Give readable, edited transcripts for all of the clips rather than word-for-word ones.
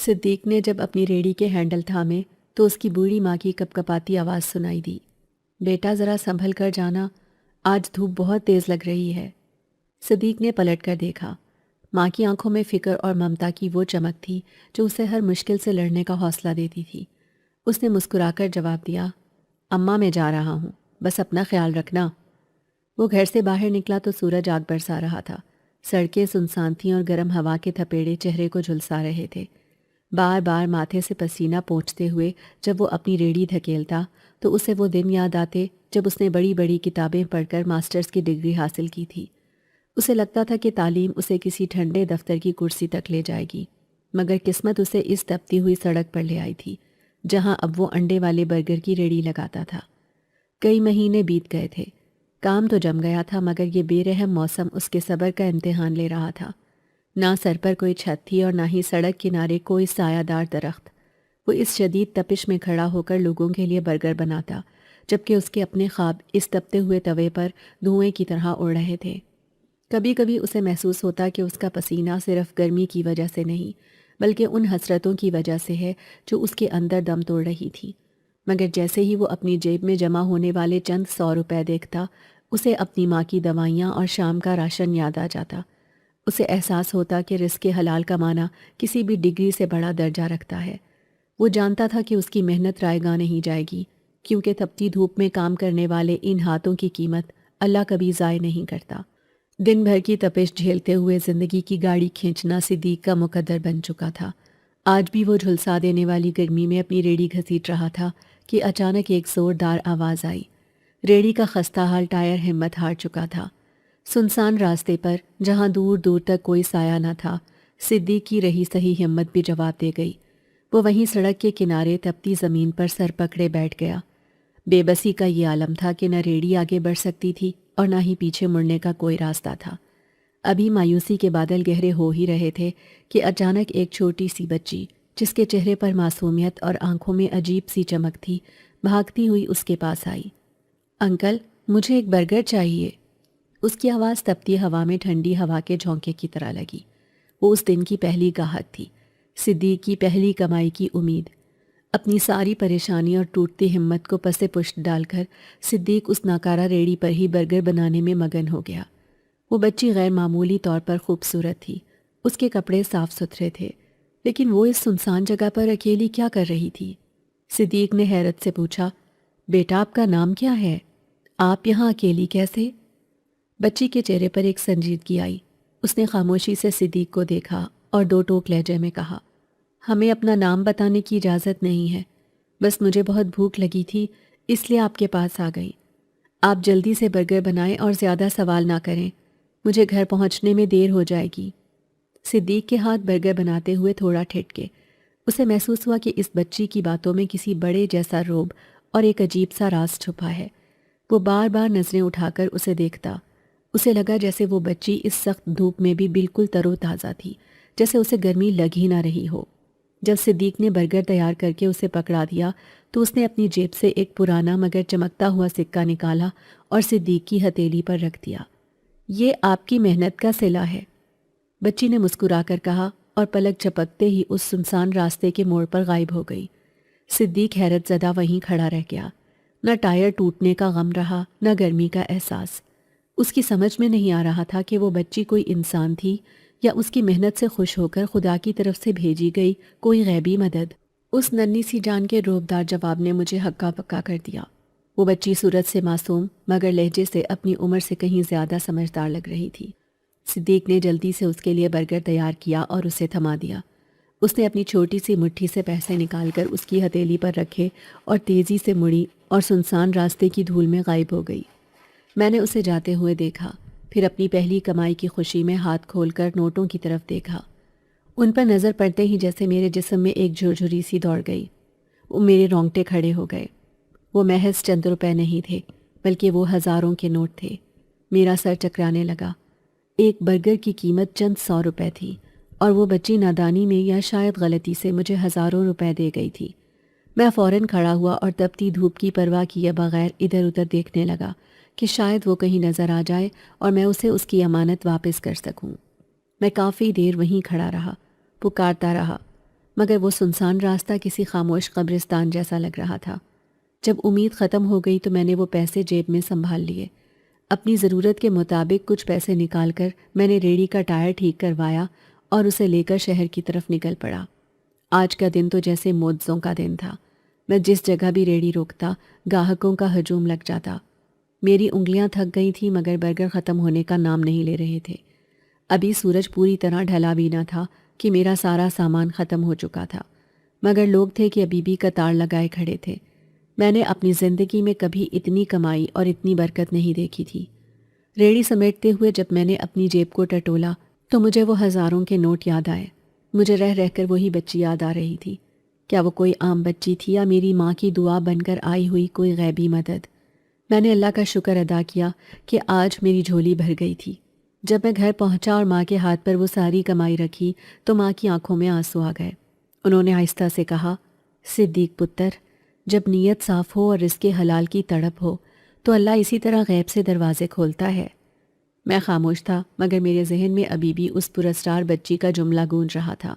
صدیق نے جب اپنی ریڑھی کے ہینڈل تھامے تو اس کی بوڑھی ماں کی کپکپاتی آواز سنائی دی۔ بیٹا ذرا سنبھل کر جانا، آج دھوپ بہت تیز لگ رہی ہے۔ صدیق نے پلٹ کر دیکھا۔ ماں کی آنکھوں میں فکر اور ممتا کی وہ چمک تھی جو اسے ہر مشکل سے لڑنے کا حوصلہ دیتی تھی۔ اس نے مسکرا کر جواب دیا، اماں میں جا رہا ہوں، بس اپنا خیال رکھنا۔ وہ گھر سے باہر نکلا تو سورج آگ برسا رہا تھا۔ سڑکیں سنسان تھیں اور گرم ہوا کے تھپیڑے چہرے کو جھلسا رہے تھے۔ بار بار ماتھے سے پسینہ پونچھتے ہوئے جب وہ اپنی ریڑھی دھکیلتا تو اسے وہ دن یاد آتے جب اس نے بڑی بڑی کتابیں پڑھ کر ماسٹرز کی ڈگری حاصل کی تھی۔ اسے لگتا تھا کہ تعلیم اسے کسی ٹھنڈے دفتر کی کرسی تک لے جائے گی، مگر قسمت اسے اس تپتی ہوئی سڑک پر لے آئی تھی جہاں اب وہ انڈے والے برگر کی ریڑھی لگاتا تھا۔ کئی مہینے بیت گئے تھے، کام تو جم گیا تھا، مگر یہ بے رحم موسم اس کے صبر کا امتحان لے رہا تھا۔ نہ سر پر کوئی چھت تھی اور نہ ہی سڑک کنارے کوئی سایہ دار درخت۔ وہ اس شدید تپش میں کھڑا ہو کر لوگوں کے لیے برگر بناتا، جبکہ اس کے اپنے خواب اس تپتے ہوئے توے پر دھوئیں کی طرح اڑ رہے تھے۔ کبھی کبھی اسے محسوس ہوتا کہ اس کا پسینہ صرف گرمی کی وجہ سے نہیں، بلکہ ان حسرتوں کی وجہ سے ہے جو اس کے اندر دم توڑ رہی تھی۔ مگر جیسے ہی وہ اپنی جیب میں جمع ہونے والے چند 100 روپے دیکھتا، اسے اپنی ماں کی دوائیاں اور شام کا راشن یاد آ جاتا۔ اسے احساس ہوتا کہ رزق حلال کمانا کسی بھی ڈگری سے بڑا درجہ رکھتا ہے۔ وہ جانتا تھا کہ اس کی محنت رائے گاں نہیں جائے گی، کیونکہ تپتی دھوپ میں کام کرنے والے ان ہاتھوں کی قیمت اللہ کبھی ضائع نہیں کرتا۔ دن بھر کی تپش جھیلتے ہوئے زندگی کی گاڑی کھینچنا صدیق کا مقدر بن چکا تھا۔ آج بھی وہ جھلسا دینے والی گرمی میں اپنی ریڑھی گھسیٹ رہا تھا کہ اچانک ایک زوردار آواز آئی۔ ریڑھی کا خستہ حال ٹائر ہمت ہار چکا تھا۔ سنسان راستے پر جہاں دور دور تک کوئی سایہ نہ تھا، صدیق کی رہی سہی ہمت بھی جواب دے گئی۔ وہ وہیں سڑک کے کنارے تپتی زمین پر سر پکڑے بیٹھ گیا۔ بے بسی کا یہ عالم تھا کہ نہ ریڑھی آگے بڑھ سکتی تھی اور نہ ہی پیچھے مڑنے کا کوئی راستہ تھا۔ ابھی مایوسی کے بادل گہرے ہو ہی رہے تھے کہ اچانک ایک چھوٹی سی بچی، جس کے چہرے پر معصومیت اور آنکھوں میں عجیب سی چمک تھی، بھاگتی ہوئی اس کے پاس آئی۔ انکل، مجھے ایک برگر چاہیے۔ اس کی آواز تپتی ہوا میں ٹھنڈی ہوا کے جھونکے کی طرح لگی۔ وہ اس دن کی پہلی گاہک تھی، صدیق کی پہلی کمائی کی امید۔ اپنی ساری پریشانی اور ٹوٹتی ہمت کو پس پشت ڈال کر صدیق اس ناکارہ ریڑھی پر ہی برگر بنانے میں مگن ہو گیا۔ وہ بچی غیر معمولی طور پر خوبصورت تھی، اس کے کپڑے صاف ستھرے تھے، لیکن وہ اس سنسان جگہ پر اکیلی کیا کر رہی تھی؟ صدیق نے حیرت سے پوچھا، بیٹا آپ کا نام کیا ہے؟ آپ یہاں اکیلی کیسے؟ بچی کے چہرے پر ایک سنجیدگی آئی۔ اس نے خاموشی سے صدیق کو دیکھا اور دو ٹوک لہجے میں کہا، ہمیں اپنا نام بتانے کی اجازت نہیں ہے، بس مجھے بہت بھوک لگی تھی اس لیے آپ کے پاس آ گئی۔ آپ جلدی سے برگر بنائیں اور زیادہ سوال نہ کریں، مجھے گھر پہنچنے میں دیر ہو جائے گی۔ صدیق کے ہاتھ برگر بناتے ہوئے تھوڑا ٹھٹکے۔ اسے محسوس ہوا کہ اس بچی کی باتوں میں کسی بڑے جیسا روب اور ایک عجیب سا راز چھپا ہے۔ وہ بار بار نظریں اٹھا کر اسے دیکھتا۔ اسے لگا جیسے وہ بچی اس سخت دھوپ میں بھی بالکل تر و تازہ تھی، جیسے اسے گرمی لگ ہی نہ رہی ہو۔ جب صدیق نے برگر تیار کر کے اسے پکڑا دیا تو اس نے اپنی جیب سے ایک پرانا مگر چمکتا ہوا سکہ نکالا اور صدیق کی ہتھیلی پر رکھ دیا۔ یہ آپ کی محنت کا صلہ ہے، بچی نے مسکرا کر کہا اور پلک جھپکتے ہی اس سنسان راستے کے موڑ پر غائب ہو گئی۔ صدیق حیرت زدہ وہیں کھڑا رہ گیا۔ نہ ٹائر ٹوٹنے کا غم رہا، نہ گرمی کا احساس۔ اس کی سمجھ میں نہیں آ رہا تھا کہ وہ بچی کوئی انسان تھی یا اس کی محنت سے خوش ہو کر خدا کی طرف سے بھیجی گئی کوئی غیبی مدد۔ اس ننھی سی جان کے روبدار جواب نے مجھے ہکا بکا کر دیا۔ وہ بچی صورت سے معصوم مگر لہجے سے اپنی عمر سے کہیں زیادہ سمجھدار لگ رہی تھی۔ صدیق نے جلدی سے اس کے لیے برگر تیار کیا اور اسے تھما دیا۔ اس نے اپنی چھوٹی سی مٹھی سے پیسے نکال کر اس کی ہتھیلی پر رکھے اور تیزی سے مڑی اور سنسان راستے کی دھول میں غائب ہو گئی۔ میں نے اسے جاتے ہوئے دیکھا، پھر اپنی پہلی کمائی کی خوشی میں ہاتھ کھول کر نوٹوں کی طرف دیکھا۔ ان پر نظر پڑتے ہی جیسے میرے جسم میں ایک جھرجھری سی دوڑ گئی۔ وہ میرے رونگٹے کھڑے ہو گئے۔ وہ محض چند روپے نہیں تھے، بلکہ وہ ہزاروں کے نوٹ تھے۔ میرا سر چکرانے لگا۔ ایک برگر کی قیمت چند 100 روپے تھی اور وہ بچی نادانی میں یا شاید غلطی سے مجھے ہزاروں روپے دے گئی تھی۔ میں فوراً کھڑا ہوا اور تپتی دھوپ کی پرواہ کیے بغیر ادھر ادھر دیکھنے لگا کہ شاید وہ کہیں نظر آ جائے اور میں اسے اس کی امانت واپس کر سکوں۔ میں کافی دیر وہیں کھڑا رہا، پکارتا رہا، مگر وہ سنسان راستہ کسی خاموش قبرستان جیسا لگ رہا تھا۔ جب امید ختم ہو گئی تو میں نے وہ پیسے جیب میں سنبھال لیے۔ اپنی ضرورت کے مطابق کچھ پیسے نکال کر میں نے ریڑھی کا ٹائر ٹھیک کروایا اور اسے لے کر شہر کی طرف نکل پڑا۔ آج کا دن تو جیسے معجزوں کا دن تھا۔ میں جس جگہ بھی ریڑھی روکتا گاہکوں کا ہجوم لگ جاتا۔ میری انگلیاں تھک گئی تھیں مگر برگر ختم ہونے کا نام نہیں لے رہے تھے۔ ابھی سورج پوری طرح ڈھلا بھی نہ تھا کہ میرا سارا سامان ختم ہو چکا تھا، مگر لوگ تھے کہ ابھی بھی قطار لگائے کھڑے تھے۔ میں نے اپنی زندگی میں کبھی اتنی کمائی اور اتنی برکت نہیں دیکھی تھی۔ ریڑھی سمیٹتے ہوئے جب میں نے اپنی جیب کو ٹٹولا تو مجھے وہ ہزاروں کے نوٹ یاد آئے۔ مجھے رہ رہ کر وہی بچی یاد آ رہی تھی۔ کیا وہ کوئی عام بچی تھی یا میری ماں کی دعا بن کر آئی ہوئی کوئی غیبی مدد؟ میں نے اللہ کا شکر ادا کیا کہ آج میری جھولی بھر گئی تھی۔ جب میں گھر پہنچا اور ماں کے ہاتھ پر وہ ساری کمائی رکھی تو ماں کی آنکھوں میں آنسو آ گئے۔ انہوں نے آہستہ سے کہا، صدیق پتر، جب نیت صاف ہو اور رزق حلال کی تڑپ ہو تو اللہ اسی طرح غیب سے دروازے کھولتا ہے۔ میں خاموش تھا مگر میرے ذہن میں ابھی بھی اس پراسرار بچی کا جملہ گونج رہا تھا،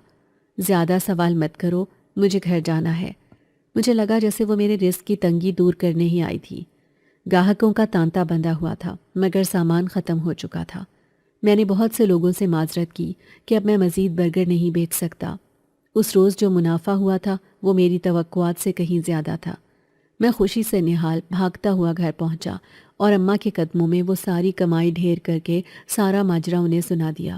زیادہ سوال مت کرو، مجھے گھر جانا ہے۔ مجھے لگا جیسے وہ میرے رزق کی تنگی دور کرنے ہی آئی تھی۔ گاہکوں کا تانتا بندھا ہوا تھا مگر سامان ختم ہو چکا تھا۔ میں نے بہت سے لوگوں سے معذرت کی کہ اب میں مزید برگر نہیں بیچ سکتا۔ اس روز جو منافع ہوا تھا وہ میری توقعات سے کہیں زیادہ تھا۔ میں خوشی سے نہال بھاگتا ہوا گھر پہنچا اور اماں کے قدموں میں وہ ساری کمائی ڈھیر کر کے سارا ماجرا انہیں سنا دیا۔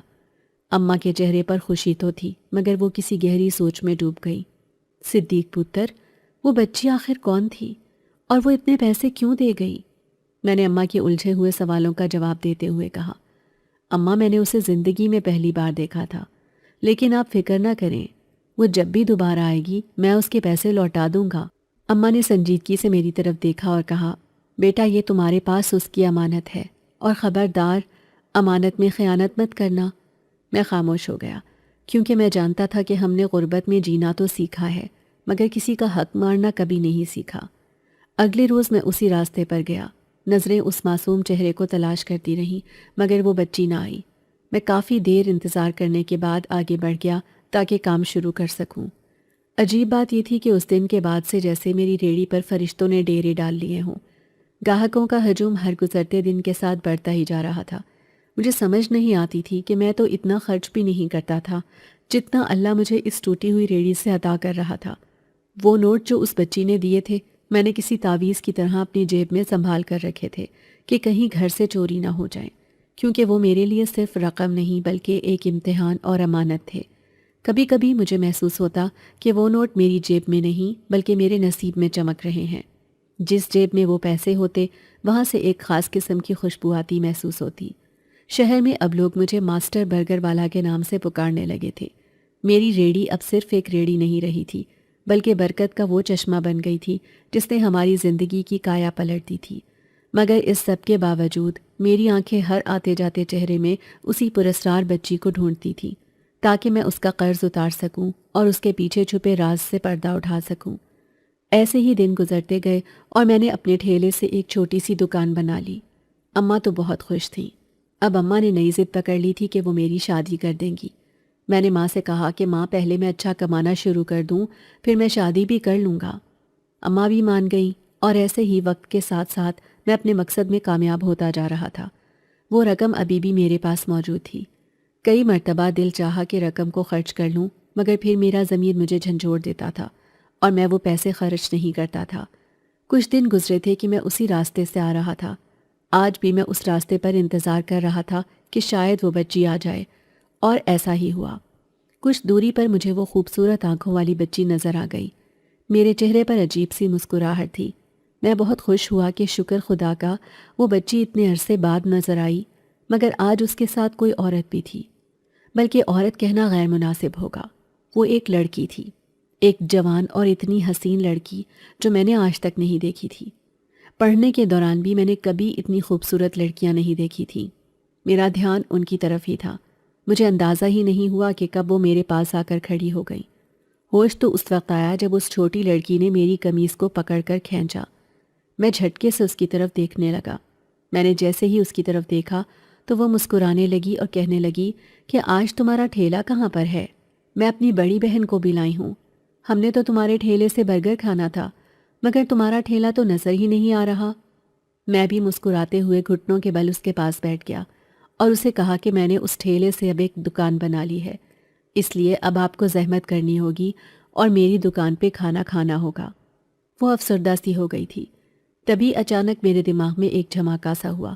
اماں کے چہرے پر خوشی تو تھی مگر وہ کسی گہری سوچ میں ڈوب گئی۔ صدیق پتر، وہ بچی آخر کون تھی اور وہ اتنے پیسے کیوں دے گئی؟ میں نے اماں کے الجھے ہوئے سوالوں کا جواب دیتے ہوئے کہا، اماں، میں نے اسے زندگی میں پہلی بار دیکھا تھا، لیکن آپ فکر نہ کریں، وہ جب بھی دوبارہ آئے گی میں اس کے پیسے لوٹا دوں گا۔ اماں نے سنجیدگی سے میری طرف دیکھا اور کہا، بیٹا، یہ تمہارے پاس اس کی امانت ہے اور خبردار، امانت میں خیانت مت کرنا۔ میں خاموش ہو گیا کیونکہ میں جانتا تھا کہ ہم نے غربت میں جینا تو سیکھا ہے مگر کسی کا حق مارنا کبھی نہیں سیکھا۔ اگلے روز میں اسی راستے پر گیا۔ نظریں اس معصوم چہرے کو تلاش کرتی رہیں مگر وہ بچی نہ آئی۔ میں کافی دیر انتظار کرنے کے بعد آگے بڑھ گیا تاکہ کام شروع کر سکوں۔ عجیب بات یہ تھی کہ اس دن کے بعد سے جیسے میری ریڑھی پر فرشتوں نے ڈیرے ڈال لیے ہوں۔ گاہکوں کا ہجوم ہر گزرتے دن کے ساتھ بڑھتا ہی جا رہا تھا۔ مجھے سمجھ نہیں آتی تھی کہ میں تو اتنا خرچ بھی نہیں کرتا تھا جتنا اللہ مجھے اس ٹوٹی ہوئی ریڑھی سے عطا کر رہا تھا۔ وہ نوٹ جو اس بچی نے دیے تھے میں نے کسی تعویذ کی طرح اپنی جیب میں سنبھال کر رکھے تھے کہ کہیں گھر سے چوری نہ ہو جائیں، کیونکہ وہ میرے لیے صرف رقم نہیں بلکہ ایک امتحان اور امانت تھے۔ کبھی کبھی مجھے محسوس ہوتا کہ وہ نوٹ میری جیب میں نہیں بلکہ میرے نصیب میں چمک رہے ہیں۔ جس جیب میں وہ پیسے ہوتے وہاں سے ایک خاص قسم کی خوشبو آتی محسوس ہوتی۔ شہر میں اب لوگ مجھے ماسٹر برگر والا کے نام سے پکارنے لگے تھے۔ میری ریڑھی اب صرف ایک ریڑھی نہیں رہی تھی بلکہ برکت کا وہ چشمہ بن گئی تھی جس نے ہماری زندگی کی کایا پلٹ دی تھی۔ مگر اس سب کے باوجود میری آنکھیں ہر آتے جاتے چہرے میں اسی پراسرار بچی کو ڈھونڈتی تھیں تاکہ میں اس کا قرض اتار سکوں اور اس کے پیچھے چھپے راز سے پردہ اٹھا سکوں۔ ایسے ہی دن گزرتے گئے اور میں نے اپنے ٹھیلے سے ایک چھوٹی سی دکان بنا لی۔ اماں تو بہت خوش تھیں۔ اب اماں نے نئی ضد پکڑ لی تھی کہ وہ میری شادی کر دیں گی۔ میں نے ماں سے کہا کہ ماں، پہلے میں اچھا کمانا شروع کر دوں پھر میں شادی بھی کر لوں گا۔ اماں بھی مان گئیں اور ایسے ہی وقت کے ساتھ ساتھ میں اپنے مقصد میں کامیاب ہوتا جا رہا تھا۔ وہ رقم ابھی بھی میرے پاس موجود تھی۔ کئی مرتبہ دل چاہا کہ رقم کو خرچ کر لوں مگر پھر میرا ضمیر مجھے جھنجھوڑ دیتا تھا اور میں وہ پیسے خرچ نہیں کرتا تھا۔ کچھ دن گزرے تھے کہ میں اسی راستے سے آ رہا تھا۔ آج بھی میں اس راستے پر انتظار کر رہا تھا کہ شاید وہ بچی آ جائے، اور ایسا ہی ہوا۔ کچھ دوری پر مجھے وہ خوبصورت آنکھوں والی بچی نظر آ گئی۔ میرے چہرے پر عجیب سی مسکراہٹ تھی۔ میں بہت خوش ہوا کہ شکر خدا کا وہ بچی اتنے عرصے بعد نظر آئی، مگر آج اس کے ساتھ کوئی عورت بھی تھی، بلکہ عورت کہنا غیر مناسب ہوگا۔ وہ ایک لڑکی تھی، ایک جوان اور اتنی حسین لڑکی جو میں نے آج تک نہیں دیکھی تھی۔ پڑھنے کے دوران بھی میں نے کبھی اتنی خوبصورت لڑکیاں نہیں دیکھی تھیں۔ میرا دھیان ان کی طرف ہی تھا۔ مجھے اندازہ ہی نہیں ہوا کہ کب وہ میرے پاس آ کر کھڑی ہو گئی۔ ہوش تو اس وقت آیا جب اس چھوٹی لڑکی نے میری قمیض کو پکڑ کر کھینچا۔ میں جھٹکے سے اس کی طرف دیکھنے لگا۔ میں نے جیسے ہی اس کی طرف دیکھا تو وہ مسکرانے لگی اور کہنے لگی کہ آج تمہارا ٹھیلا کہاں پر ہے؟ میں اپنی بڑی بہن کو بھی لائی ہوں. ہم نے تو تمہارے ٹھیلے سے برگر کھانا تھا مگر تمہارا ٹھیلا تو نظر ہی نہیں آ رہا. میں بھی مسکراتے ہوئے گھٹنوں کے بل اس کے پاس بیٹھ گیا اور اسے کہا کہ میں نے اس ٹھیلے سے اب ایک دکان بنا لی ہے، اس لیے اب آپ کو زحمت کرنی ہوگی اور میری دکان پہ کھانا کھانا ہوگا. وہ افسردہ سی ہو گئی تھی. تبھی اچانک میرے دماغ میں ایک دھماکہ سا ہوا.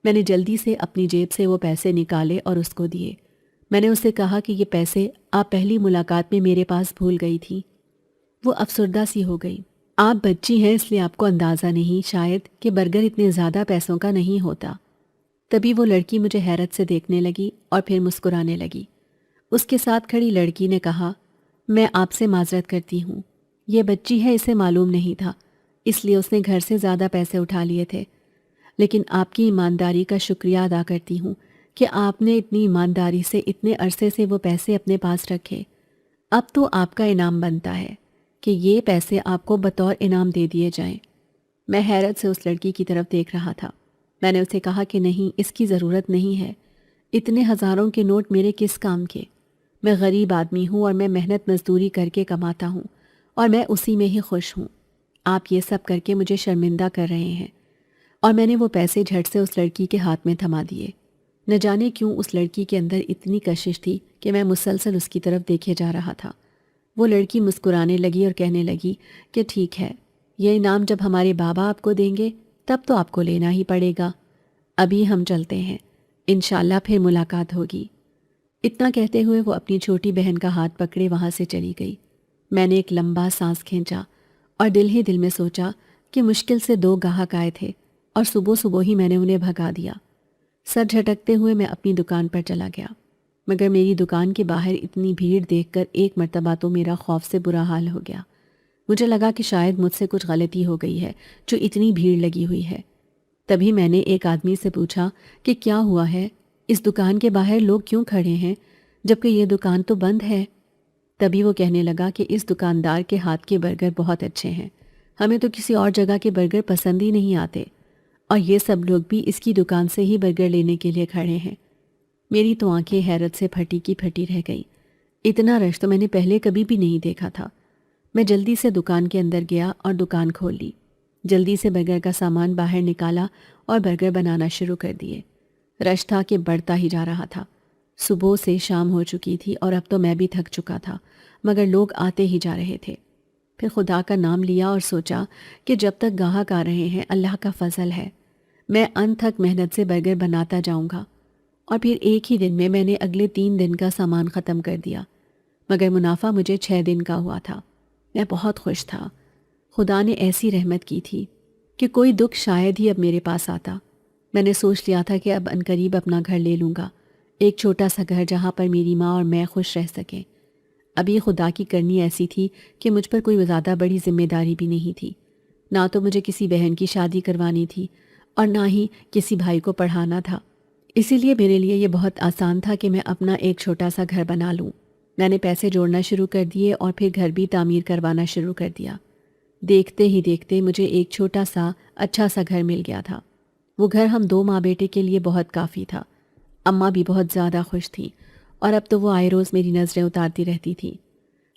میں نے جلدی سے اپنی جیب سے وہ پیسے نکالے اور اس کو دیے. میں نے اسے کہا کہ یہ پیسے آپ پہلی ملاقات میں میرے پاس بھول گئی تھی. وہ افسردہ سی ہو گئی. آپ بچی ہیں اس لیے آپ کو اندازہ نہیں شاید کہ برگر اتنے زیادہ پیسوں کا نہیں ہوتا. تبھی وہ لڑکی مجھے حیرت سے دیکھنے لگی اور پھر مسکرانے لگی. اس کے ساتھ کھڑی لڑکی نے کہا، میں آپ سے معذرت کرتی ہوں، یہ بچی ہے اسے معلوم نہیں تھا اس لیے اس نے گھر سے زیادہ پیسے اٹھا لیے تھے، لیکن آپ کی ایمانداری کا شکریہ ادا کرتی ہوں کہ آپ نے اتنی ایمانداری سے اتنے عرصے سے وہ پیسے اپنے پاس رکھے. اب تو آپ کا انعام بنتا ہے کہ یہ پیسے آپ کو بطور انعام دے دیے جائیں. میں حیرت سے اس لڑکی کی طرف دیکھ رہا تھا. میں نے اسے کہا کہ نہیں، اس کی ضرورت نہیں ہے، اتنے ہزاروں کے نوٹ میرے کس کام کے؟ میں غریب آدمی ہوں اور میں محنت مزدوری کر کے کماتا ہوں اور میں اسی میں ہی خوش ہوں. آپ یہ سب کر کے مجھے شرمندہ کر رہے ہیں. اور میں نے وہ پیسے جھٹ سے اس لڑکی کے ہاتھ میں تھما دیے. نہ جانے کیوں اس لڑکی کے اندر اتنی کشش تھی کہ میں مسلسل اس کی طرف دیکھے جا رہا تھا. وہ لڑکی مسکرانے لگی اور کہنے لگی کہ ٹھیک ہے، یہ انعام جب ہمارے بابا آپ کو دیں گے تب تو آپ کو لینا ہی پڑے گا. ابھی ہم چلتے ہیں، انشاءاللہ پھر ملاقات ہوگی. اتنا کہتے ہوئے وہ اپنی چھوٹی بہن کا ہاتھ پکڑے وہاں سے چلی گئی. میں نے ایک لمبا سانس کھینچا اور دل ہی دل میں سوچا کہ مشکل سے 2 گاہک آئے تھے اور صبح صبح ہی میں نے انہیں بھگا دیا. سر جھٹکتے ہوئے میں اپنی دکان پر چلا گیا، مگر میری دکان کے باہر اتنی بھیڑ دیکھ کر ایک مرتبہ تو میرا خوف سے برا حال ہو گیا. مجھے لگا کہ شاید مجھ سے کچھ غلطی ہو گئی ہے جو اتنی بھیڑ لگی ہوئی ہے. تبھی میں نے ایک آدمی سے پوچھا کہ کیا ہوا ہے، اس دکان کے باہر لوگ کیوں کھڑے ہیں جبکہ یہ دکان تو بند ہے؟ تبھی وہ کہنے لگا کہ اس دکاندار کے ہاتھ کے برگر بہت اچھے ہیں، ہمیں تو کسی اور جگہ کے برگر پسند ہی نہیں آتے، اور یہ سب لوگ بھی اس کی دکان سے ہی برگر لینے کے لیے کھڑے ہیں. میری تو آنکھیں حیرت سے پھٹی کی پھٹی رہ گئیں. اتنا رش تو میں نے پہلے کبھی بھی نہیں دیکھا تھا. میں جلدی سے دکان کے اندر گیا اور دکان کھول لی. جلدی سے برگر کا سامان باہر نکالا اور برگر بنانا شروع کر دیے. رش تھا کہ بڑھتا ہی جا رہا تھا. صبح سے شام ہو چکی تھی اور اب تو میں بھی تھک چکا تھا، مگر لوگ آتے ہی جا رہے تھے. پھر خدا کا نام لیا اور سوچا کہ جب تک گاہک آ رہے ہیں اللہ کا فضل ہے، میں انت تک محنت سے برگر بناتا جاؤں گا. اور پھر ایک ہی دن میں نے اگلے 3 دن کا سامان ختم کر دیا، مگر منافع مجھے 6 دن کا ہوا تھا. میں بہت خوش تھا. خدا نے ایسی رحمت کی تھی کہ کوئی دکھ شاید ہی اب میرے پاس آتا. میں نے سوچ لیا تھا کہ اب عنقریب اپنا گھر لے لوں گا، ایک چھوٹا سا گھر جہاں پر میری ماں اور میں خوش رہ سکیں. اب یہ خدا کی کرنی ایسی تھی کہ مجھ پر کوئی زیادہ بڑی ذمہ داری بھی نہیں تھی. نہ تو مجھے کسی بہن کی شادی کروانی تھی اور نہ ہی کسی بھائی کو پڑھانا تھا. اسی لیے میرے لیے یہ بہت آسان تھا کہ میں اپنا ایک چھوٹا سا گھر بنا لوں. میں نے پیسے جوڑنا شروع کر دیے اور پھر گھر بھی تعمیر کروانا شروع کر دیا. دیکھتے ہی دیکھتے مجھے ایک چھوٹا سا اچھا سا گھر مل گیا تھا. وہ گھر ہم 2 ماں بیٹے کے لیے بہت کافی تھا. اماں بھی بہت زیادہ خوش تھیں اور اب تو وہ آئے روز میری نظریں اتارتی رہتی تھیں.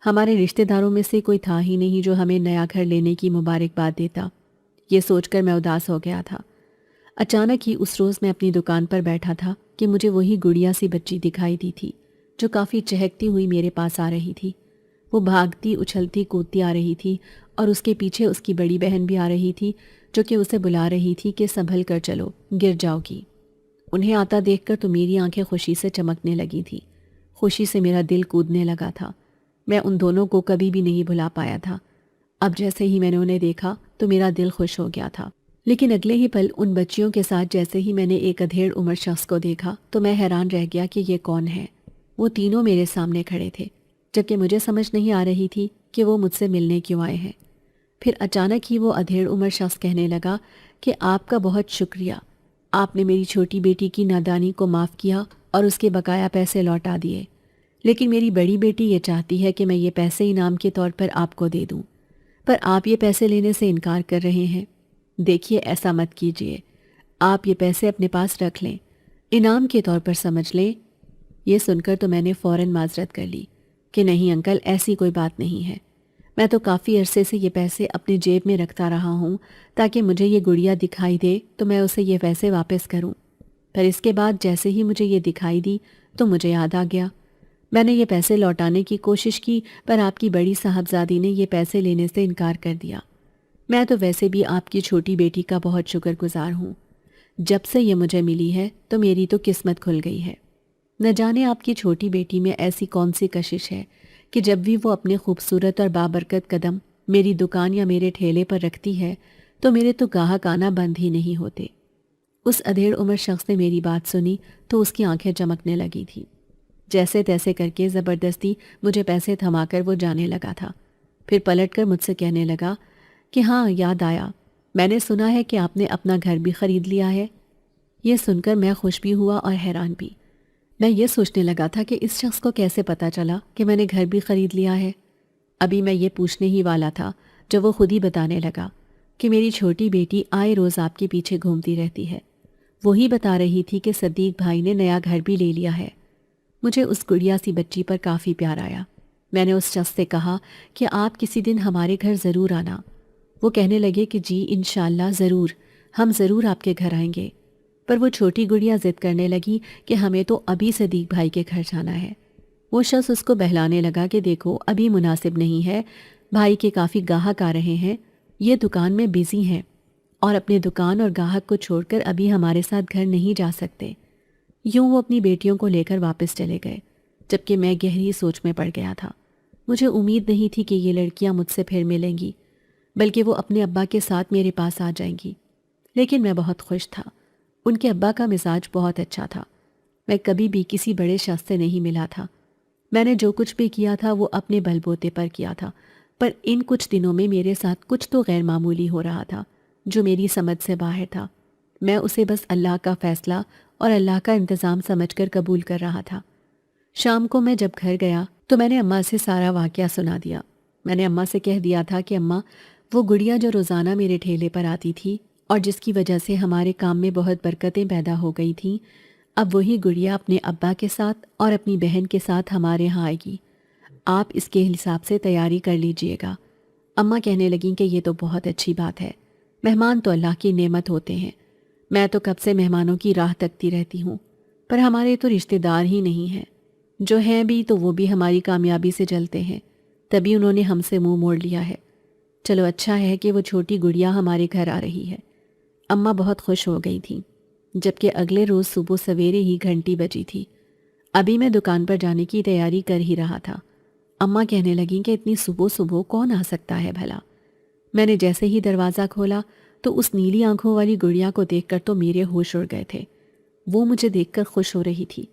ہمارے رشتہ داروں میں سے کوئی تھا ہی نہیں جو ہمیں نیا گھر لینے کی مبارکباد دیتا. یہ سوچ کر میں اداس ہو گیا تھا. اچانک ہی اس روز میں اپنی دکان پر بیٹھا تھا کہ مجھے وہی گڑیا سی بچی دکھائی دی تھی جو کافی چہکتی ہوئی میرے پاس آ رہی تھی. وہ بھاگتی اچھلتی کودتی آ رہی تھی اور اس کے پیچھے اس کی بڑی بہن بھی آ رہی تھی جو کہ اسے بلا رہی تھی کہ سنبھل کر چلو، گر جاؤ گی. انہیں آتا دیکھ کر تو میری آنکھیں خوشی سے چمکنے لگی تھیں. خوشی سے میرا دل کودنے لگا تھا. میں ان دونوں کو کبھی بھی نہیں بھلا پایا تھا. اب جیسے ہی میں نے انہیں دیکھا تو میرا دل خوش ہو گیا تھا. لیکن اگلے ہی پل ان بچیوں کے ساتھ جیسے ہی میں نے ایک ادھیڑ عمر شخص کو دیکھا تو میں حیران رہ گیا کہ یہ کون ہے. وہ تینوں میرے سامنے کھڑے تھے جبکہ مجھے سمجھ نہیں آ رہی تھی کہ وہ مجھ سے ملنے کیوں آئے ہیں. پھر اچانک ہی وہ ادھیڑ عمر شخص کہنے لگا کہ آپ کا بہت شکریہ، آپ نے میری چھوٹی بیٹی کی نادانی کو معاف کیا اور اس کے بقایا پیسے لوٹا دیے، لیکن میری بڑی بیٹی یہ چاہتی ہے کہ میں یہ پیسے انعام کے طور پر آپ کو دے دوں، پر آپ یہ پیسے لینے سے انکار کر رہے ہیں. دیکھیے ایسا مت کیجیے، آپ یہ پیسے اپنے پاس رکھ لیں، انعام کے طور پر سمجھ لیں. یہ سن کر تو میں نے فوراً معذرت کر لی. کہ نہیں انکل، ایسی کوئی بات نہیں ہے، میں تو کافی عرصے سے یہ پیسے اپنی جیب میں رکھتا رہا ہوں تاکہ مجھے یہ گڑیا دکھائی دے تو میں اسے یہ پیسے واپس کروں۔ پر اس کے بعد جیسے ہی مجھے یہ دکھائی دی تو مجھے یاد آ گیا، میں نے یہ پیسے لوٹانے کی کوشش کی، پر آپ کی بڑی صاحبزادی نے یہ پیسے لینے سے انکار کر دیا۔ میں تو ویسے بھی آپ کی چھوٹی بیٹی کا بہت شکر گزار ہوں، جب سے یہ مجھے ملی ہے تو میری تو قسمت کھل گئی ہے۔ نہ جانے آپ کی چھوٹی بیٹی میں ایسی کون سی کشش ہے کہ جب بھی وہ اپنے خوبصورت اور بابرکت قدم میری دکان یا میرے ٹھیلے پر رکھتی ہے تو میرے تو گاہک آنا بند ہی نہیں ہوتے۔ اس ادھیڑ عمر شخص نے میری بات سنی تو اس کی آنکھیں چمکنے لگی تھی۔ جیسے تیسے کر کے زبردستی مجھے پیسے تھما کر وہ جانے لگا تھا۔ پھر پلٹ کر مجھ سے کہنے لگا کہ ہاں یاد آیا، میں نے سنا ہے کہ آپ نے اپنا گھر بھی خرید لیا ہے۔ یہ سن کر میں خوش بھی ہوا اور حیران بھی۔ میں یہ سوچنے لگا تھا کہ اس شخص کو کیسے پتا چلا کہ میں نے گھر بھی خرید لیا ہے۔ ابھی میں یہ پوچھنے ہی والا تھا جب وہ خود ہی بتانے لگا کہ میری چھوٹی بیٹی آئے روز آپ کے پیچھے گھومتی رہتی ہے۔ وہی بتا رہی تھی کہ صدیق بھائی نے نیا گھر بھی لے لیا ہے۔ مجھے اس گڑیا سی بچی پر کافی پیار آیا۔ میں نے اس شخص سے کہا کہ آپ کسی دن ہمارے گھر ضرور آنا۔ وہ کہنے لگے کہ جی انشاءاللہ ضرور، ہم ضرور آپ کے گھر آئیں گے۔ پر وہ چھوٹی گڑیا ضد کرنے لگی کہ ہمیں تو ابھی صدیق بھائی کے گھر جانا ہے۔ وہ شخص اس کو بہلانے لگا کہ دیکھو ابھی مناسب نہیں ہے، بھائی کے کافی گاہک آ رہے ہیں، یہ دکان میں بیزی ہیں اور اپنے دکان اور گاہک کو چھوڑ کر ابھی ہمارے ساتھ گھر نہیں جا سکتے۔ یوں وہ اپنی بیٹیوں کو لے کر واپس چلے گئے، جبکہ میں گہری سوچ میں پڑ گیا تھا۔ مجھے امید نہیں تھی کہ یہ لڑکیاں مجھ سے پھر ملیں گی، بلکہ وہ اپنے ابا کے ساتھ میرے پاس آ جائیں گی۔ لیکن میں بہت خوش تھا، ان کے ابا کا مزاج بہت اچھا تھا۔ میں کبھی بھی کسی بڑے شخص سے نہیں ملا تھا، میں نے جو کچھ بھی کیا تھا وہ اپنے بل بوتے پر کیا تھا، پر ان کچھ دنوں میں میرے ساتھ کچھ تو غیر معمولی ہو رہا تھا جو میری سمجھ سے باہر تھا۔ میں اسے بس اللہ کا فیصلہ اور اللہ کا انتظام سمجھ کر قبول کر رہا تھا۔ شام کو میں جب گھر گیا تو میں نے اماں سے سارا واقعہ سنا دیا۔ میں نے اماں سے کہہ دیا تھا کہ اماں، وہ گڑیا جو روزانہ میرے ٹھیلے پر آتی تھی اور جس کی وجہ سے ہمارے کام میں بہت برکتیں پیدا ہو گئی تھیں، اب وہی گڑیا اپنے ابا کے ساتھ اور اپنی بہن کے ساتھ ہمارے ہاں آئے گی۔ آپ اس کے حساب سے تیاری کر لیجئے گا۔ اماں کہنے لگیں کہ یہ تو بہت اچھی بات ہے، مہمان تو اللہ کی نعمت ہوتے ہیں، میں تو کب سے مہمانوں کی راہ تکتی رہتی ہوں، پر ہمارے تو رشتہ دار ہی نہیں ہیں، جو ہیں بھی تو وہ بھی ہماری کامیابی سے جلتے ہیں، تبھی انہوں نے ہم سے منہ موڑ لیا ہے۔ چلو اچھا ہے کہ وہ چھوٹی گڑیا ہمارے گھر آ رہی ہے۔ اماں بہت خوش ہو گئی تھیں، جبکہ اگلے روز صبح سویرے ہی گھنٹی بجی تھی۔ ابھی میں دکان پر جانے کی تیاری کر ہی رہا تھا، اماں کہنے لگیں کہ اتنی صبح صبح کون آ سکتا ہے بھلا؟ میں نے جیسے ہی دروازہ کھولا تو اس نیلی آنکھوں والی گڑیا کو دیکھ کر تو میرے ہوش اڑ گئے تھے۔ وہ مجھے دیکھ کر خوش ہو رہی تھی،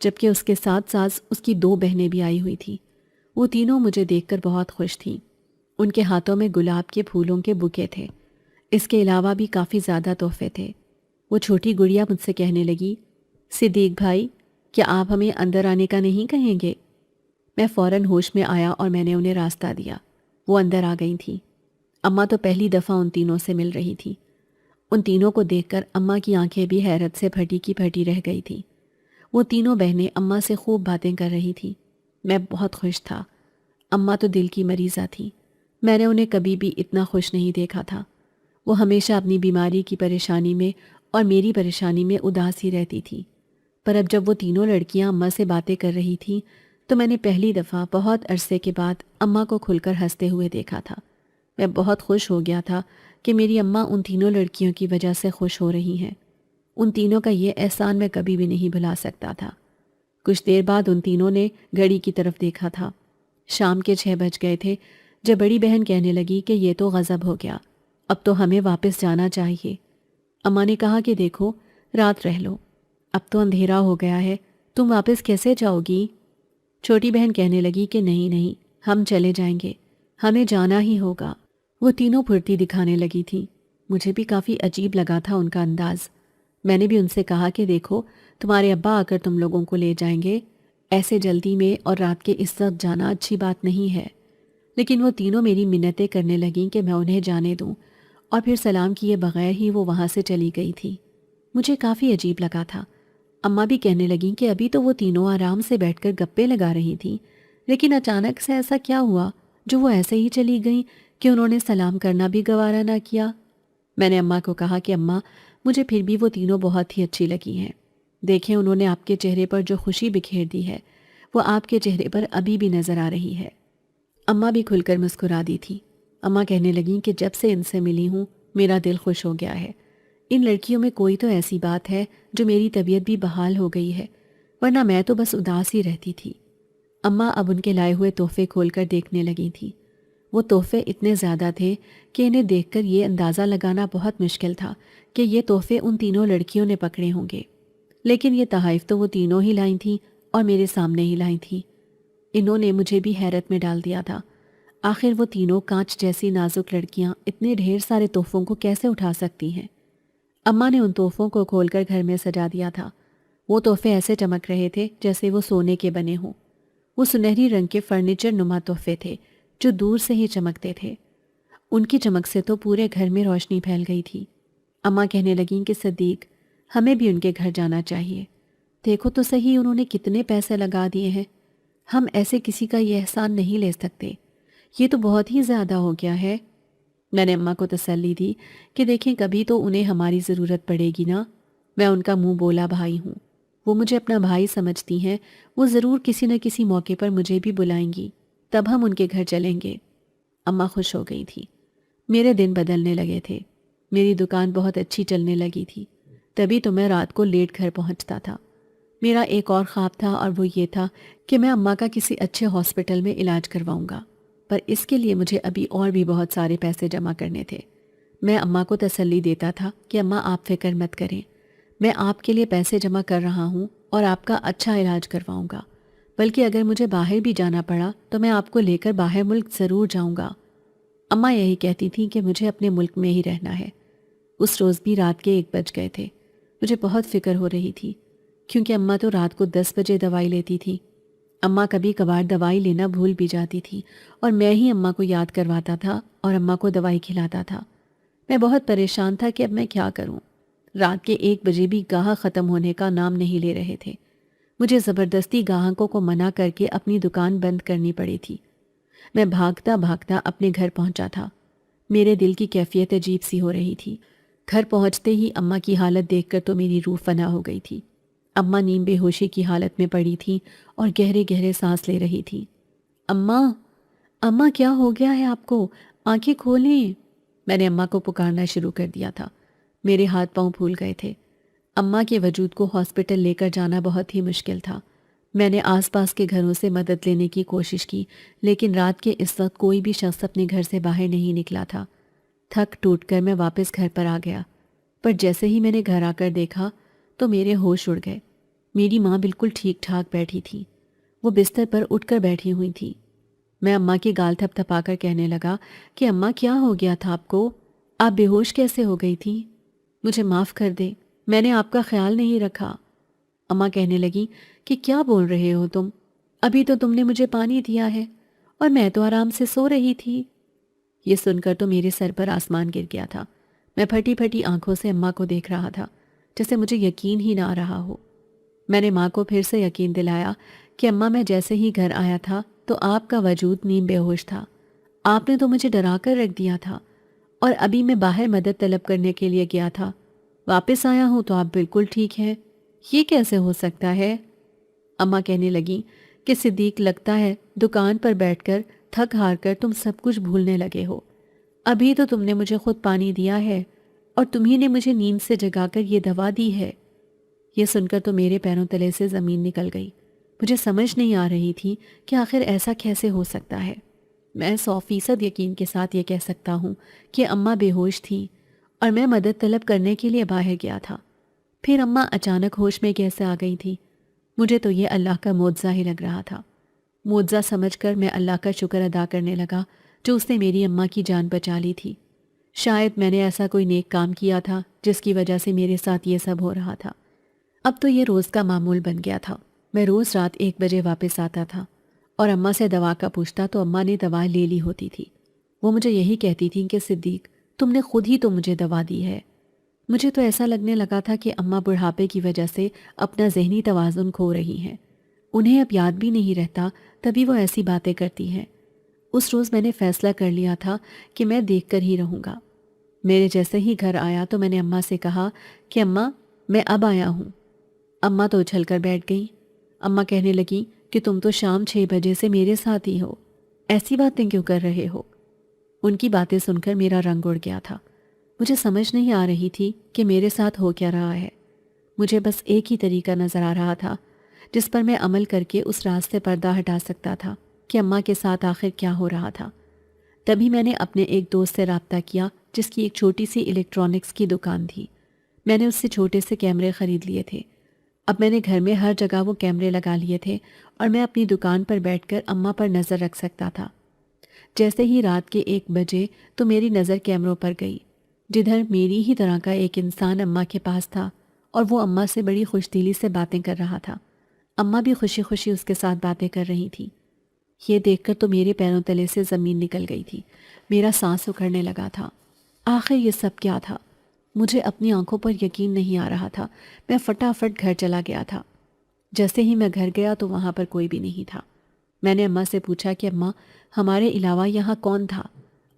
جبکہ اس کے ساتھ ساتھ اس کی 2 بہنیں بھی آئی ہوئی تھیں۔ وہ تینوں مجھے دیکھ کر بہت خوش تھیں۔ ان کے ہاتھوں میں گلاب کے پھولوں کے بکے تھے، اس کے علاوہ بھی کافی زیادہ تحفے تھے۔ وہ چھوٹی گڑیا مجھ سے کہنے لگی، صدیق بھائی، کیا آپ ہمیں اندر آنے کا نہیں کہیں گے؟ میں فوراً ہوش میں آیا اور میں نے انہیں راستہ دیا۔ وہ اندر آ گئی تھیں۔ اماں تو پہلی دفعہ ان تینوں سے مل رہی تھیں۔ ان تینوں کو دیکھ کر اماں کی آنکھیں بھی حیرت سے پھٹی کی پھٹی رہ گئی تھیں۔ وہ تینوں بہنیں اماں سے خوب باتیں کر رہی تھیں۔ میں بہت خوش تھا۔ اماں تو دل کی مریضہ تھیں، میں نے انہیں کبھی بھی اتنا خوش نہیں دیکھا تھا۔ وہ ہمیشہ اپنی بیماری کی پریشانی میں اور میری پریشانی میں اداس ہی رہتی تھی۔ پر اب جب وہ تینوں لڑکیاں اماں سے باتیں کر رہی تھیں تو میں نے پہلی دفعہ بہت عرصے کے بعد اماں کو کھل کر ہنستے ہوئے دیکھا تھا۔ میں بہت خوش ہو گیا تھا کہ میری اماں ان تینوں لڑکیوں کی وجہ سے خوش ہو رہی ہیں۔ ان تینوں کا یہ احسان میں کبھی بھی نہیں بھلا سکتا تھا۔ کچھ دیر بعد ان تینوں نے گھڑی کی طرف دیکھا تھا۔ شام کے 6 بج گئے تھے جب بڑی بہن کہنے لگی کہ یہ تو غضب ہو گیا، اب تو ہمیں واپس جانا چاہیے۔ اماں نے کہا کہ دیکھو رات رہ لو، اب تو اندھیرا ہو گیا ہے، تم واپس کیسے جاؤ گی؟ چھوٹی بہن کہنے لگی کہ نہیں، ہم چلے جائیں گے، ہمیں جانا ہی ہوگا۔ وہ تینوں پھرتی دکھانے لگی تھیں۔ مجھے بھی کافی عجیب لگا تھا ان کا انداز۔ میں نے بھی ان سے کہا کہ دیکھو تمہارے ابا آ کر تم لوگوں کو لے جائیں گے، ایسے جلدی میں اور رات کے اس وقت جانا اچھی بات نہیں ہے۔ لیکن وہ تینوں میری منتیں کرنے لگیں کہ میں انہیں جانے دوں، اور پھر سلام کیے بغیر ہی وہ وہاں سے چلی گئی تھی۔ مجھے کافی عجیب لگا تھا۔ اماں بھی کہنے لگیں کہ ابھی تو وہ تینوں آرام سے بیٹھ کر گپے لگا رہی تھیں، لیکن اچانک سے ایسا کیا ہوا جو وہ ایسے ہی چلی گئیں کہ انہوں نے سلام کرنا بھی گوارا نہ کیا؟ میں نے اماں کو کہا کہ اماں، مجھے پھر بھی وہ تینوں بہت ہی اچھی لگی ہیں۔ دیکھیں انہوں نے آپ کے چہرے پر جو خوشی بکھیر دی ہے وہ آپ کے چہرے پر ابھی بھی نظر آ رہی ہے۔ اماں بھی کھل کر مسکرا دی تھی۔ اماں کہنے لگیں کہ جب سے ان سے ملی ہوں میرا دل خوش ہو گیا ہے۔ ان لڑکیوں میں کوئی تو ایسی بات ہے جو میری طبیعت بھی بحال ہو گئی ہے، ورنہ میں تو بس اداس ہی رہتی تھی۔ اماں اب ان کے لائے ہوئے تحفے کھول کر دیکھنے لگی تھیں۔ وہ تحفے اتنے زیادہ تھے کہ انہیں دیکھ کر یہ اندازہ لگانا بہت مشکل تھا کہ یہ تحفے ان تینوں لڑکیوں نے پکڑے ہوں گے، لیکن یہ تحائف تو وہ تینوں ہی لائی تھیں اور میرے سامنے ہی لائی تھیں۔ انہوں نے مجھے بھی حیرت میں ڈال دیا تھا۔ آخر وہ تینوں کانچ جیسی نازک لڑکیاں اتنے ڈھیر سارے تحفوں کو کیسے اٹھا سکتی ہیں؟ اماں نے ان تحفوں کو کھول کر گھر میں سجا دیا تھا۔ وہ تحفے ایسے چمک رہے تھے جیسے وہ سونے کے بنے ہوں۔ وہ سنہری رنگ کے فرنیچر نما تحفے تھے جو دور سے ہی چمکتے تھے۔ ان کی چمک سے تو پورے گھر میں روشنی پھیل گئی تھی۔ اماں کہنے لگیں کہ صدیق، ہمیں بھی ان کے گھر جانا چاہیے۔ دیکھو تو صحیح انہوں نے کتنے پیسے لگا دیے ہیں۔ ہم ایسے کسی کا یہ احسان نہیں لے سکتے، یہ تو بہت ہی زیادہ ہو گیا ہے۔ میں نے اماں کو تسلی دی کہ دیکھیں کبھی تو انہیں ہماری ضرورت پڑے گی نا۔ میں ان کا منہ بولا بھائی ہوں، وہ مجھے اپنا بھائی سمجھتی ہیں، وہ ضرور کسی نہ کسی موقع پر مجھے بھی بلائیں گی، تب ہم ان کے گھر چلیں گے۔ اماں خوش ہو گئی تھی۔ میرے دن بدلنے لگے تھے۔ میری دکان بہت اچھی چلنے لگی تھی، تبھی تو میں رات کو لیٹ گھر پہنچتا تھا۔ میرا ایک اور خواب تھا اور وہ یہ تھا کہ میں اماں کا کسی اچھے ہاسپٹل میں علاج کرواؤں گا، پر اس کے لیے مجھے ابھی اور بھی بہت سارے پیسے جمع کرنے تھے۔ میں اماں کو تسلی دیتا تھا کہ اماں آپ فکر مت کریں، میں آپ کے لیے پیسے جمع کر رہا ہوں اور آپ کا اچھا علاج کرواؤں گا، بلکہ اگر مجھے باہر بھی جانا پڑا تو میں آپ کو لے کر باہر ملک ضرور جاؤں گا۔ اماں یہی کہتی تھیں کہ مجھے اپنے ملک میں ہی رہنا ہے۔ اس روز بھی رات کے 1 بج گئے تھے۔ مجھے بہت فکر ہو رہی تھی کیونکہ اماں تو رات کو 10 بجے دوائی لیتی تھی۔ اماں کبھی کبھار دوائی لینا بھول بھی جاتی تھی اور میں ہی اماں کو یاد کرواتا تھا اور اماں کو دوائی کھلاتا تھا۔ میں بہت پریشان تھا کہ اب میں کیا کروں۔ رات کے 1 بجے بھی گاہک ختم ہونے کا نام نہیں لے رہے تھے۔ مجھے زبردستی گاہکوں کو منع کر کے اپنی دکان بند کرنی پڑی تھی۔ میں بھاگتا بھاگتا اپنے گھر پہنچا تھا۔ میرے دل کی کیفیت عجیب سی ہو رہی تھی۔ گھر پہنچتے ہی اماں کی حالت دیکھ کر تو میری روح فنا ہو گئی تھی۔ اماں نیم بے ہوشی کی حالت میں پڑی تھیں اور گہرے گہرے سانس لے رہی تھی۔ اماں، اماں کیا ہو گیا ہے آپ کو؟ آنکھیں کھولیں۔ میں نے اماں کو پکارنا شروع کر دیا تھا۔ میرے ہاتھ پاؤں پھول گئے تھے۔ اماں کے وجود کو ہاسپٹل لے کر جانا بہت ہی مشکل تھا۔ میں نے آس پاس کے گھروں سے مدد لینے کی کوشش کی، لیکن رات کے اس وقت کوئی بھی شخص اپنے گھر سے باہر نہیں نکلا تھا۔ تھک ٹوٹ کر میں واپس گھر پر آ گیا، پر جیسے ہی میں نے گھر آ کر دیکھا تو میرے ہوش اڑ گئے۔ میری ماں بالکل ٹھیک ٹھاک بیٹھی تھی۔ وہ بستر پر اٹھ کر بیٹھی ہوئی تھی۔ میں اماں کی گال تھپ تھپا کر کہنے لگا کہ اماں کیا ہو گیا تھا آپ کو؟ آپ بے ہوش کیسے ہو گئی تھی؟ مجھے معاف کر دیں، میں نے آپ کا خیال نہیں رکھا۔ اماں کہنے لگی کہ کیا بول رہے ہو تم؟ ابھی تو تم نے مجھے پانی دیا ہے اور میں تو آرام سے سو رہی تھی۔ یہ سن کر تو میرے سر پر آسمان گر گیا تھا۔ میں پھٹی پھٹی آنکھوں سے اماں کو دیکھ رہا تھا، جیسے مجھے یقین ہی نہ آ رہا ہو۔ میں نے ماں کو پھر سے یقین دلایا کہ اماں میں جیسے ہی گھر آیا تھا تو آپ کا وجود نیم بے ہوش تھا۔ آپ نے تو مجھے ڈرا کر رکھ دیا تھا اور ابھی میں باہر مدد طلب کرنے کے لیے گیا تھا۔ واپس آیا ہوں تو آپ بالکل ٹھیک ہیں۔ یہ کیسے ہو سکتا ہے؟ اماں کہنے لگیں کہ صدیق، لگتا ہے دکان پر بیٹھ کر تھک ہار کر تم سب کچھ بھولنے لگے ہو۔ ابھی تو تم نے مجھے خود پانی دیا ہے اور تمہیں نے مجھے نیند سے جگا کر یہ دوا دی ہے۔ یہ سن کر تو میرے پیروں تلے سے زمین نکل گئی۔ مجھے سمجھ نہیں آ رہی تھی کہ آخر ایسا کیسے ہو سکتا ہے۔ میں 100% یقین کے ساتھ یہ کہہ سکتا ہوں کہ اماں بے ہوش تھی اور میں مدد طلب کرنے کے لیے باہر گیا تھا۔ پھر اماں اچانک ہوش میں کیسے آ گئی تھی؟ مجھے تو یہ اللہ کا معجزہ ہی لگ رہا تھا۔ معجزہ سمجھ کر میں اللہ کا شکر ادا کرنے لگا جو اس نے میری اماں کی جان بچا لی تھی۔ شاید میں نے ایسا کوئی نیک کام کیا تھا جس کی وجہ سے میرے ساتھ یہ سب ہو رہا تھا۔ اب تو یہ روز کا معمول بن گیا تھا۔ میں روز رات 1 بجے واپس آتا تھا اور اماں سے دوا کا پوچھتا تو اماں نے دوا لے لی ہوتی تھی۔ وہ مجھے یہی کہتی تھیں کہ صدیق، تم نے خود ہی تو مجھے دوا دی ہے۔ مجھے تو ایسا لگنے لگا تھا کہ اماں بڑھاپے کی وجہ سے اپنا ذہنی توازن کھو رہی ہیں۔ انہیں اب یاد بھی نہیں رہتا، تبھی وہ ایسی باتیں کرتی ہیں۔ اس روز میں نے فیصلہ کر لیا تھا کہ میں دیکھ کر ہی رہوں گا۔ میرے جیسے ہی گھر آیا تو میں نے اماں سے کہا کہ اماں میں اب آیا ہوں۔ اماں تو اچھل کر بیٹھ گئیں۔ اماں کہنے لگیں کہ تم تو شام 6 بجے سے میرے ساتھ ہی ہو، ایسی باتیں کیوں کر رہے ہو؟ ان کی باتیں سن کر میرا رنگ اڑ گیا تھا۔ مجھے سمجھ نہیں آ رہی تھی کہ میرے ساتھ ہو کیا رہا ہے۔ مجھے بس ایک ہی طریقہ نظر آ رہا تھا جس پر میں عمل کر کے اس راز سے پردہ ہٹا سکتا تھا کہ اماں کے ساتھ آخر کیا ہو رہا تھا۔ تبھی میں نے اپنے ایک دوست سے رابطہ کیا جس کی ایک چھوٹی سی الیکٹرانکس کی دکان تھی۔ میں نے اس سے چھوٹے سے کیمرے خرید لیے تھے۔ اب میں نے گھر میں ہر جگہ وہ کیمرے لگا لیے تھے اور میں اپنی دکان پر بیٹھ کر اماں پر نظر رکھ سکتا تھا۔ جیسے ہی رات کے 1 بجے تو میری نظر کیمروں پر گئی، جدھر میری ہی طرح کا ایک انسان اماں کے پاس تھا اور وہ اماں سے بڑی خوش دلی سے باتیں کر رہا تھا۔ اماں بھی خوشی خوشی اس کے ساتھ باتیں کر رہی تھی۔ یہ دیکھ کر تو میرے پیروں تلے سے زمین نکل گئی تھی، میرا سانس اکھڑنے لگا تھا۔ آخر یہ سب کیا تھا؟ مجھے اپنی آنکھوں پر یقین نہیں آ رہا تھا۔ میں فٹافٹ گھر چلا گیا تھا۔ جیسے ہی میں گھر گیا تو وہاں پر کوئی بھی نہیں تھا۔ میں نے اماں سے پوچھا کہ اماں ہمارے علاوہ یہاں کون تھا؟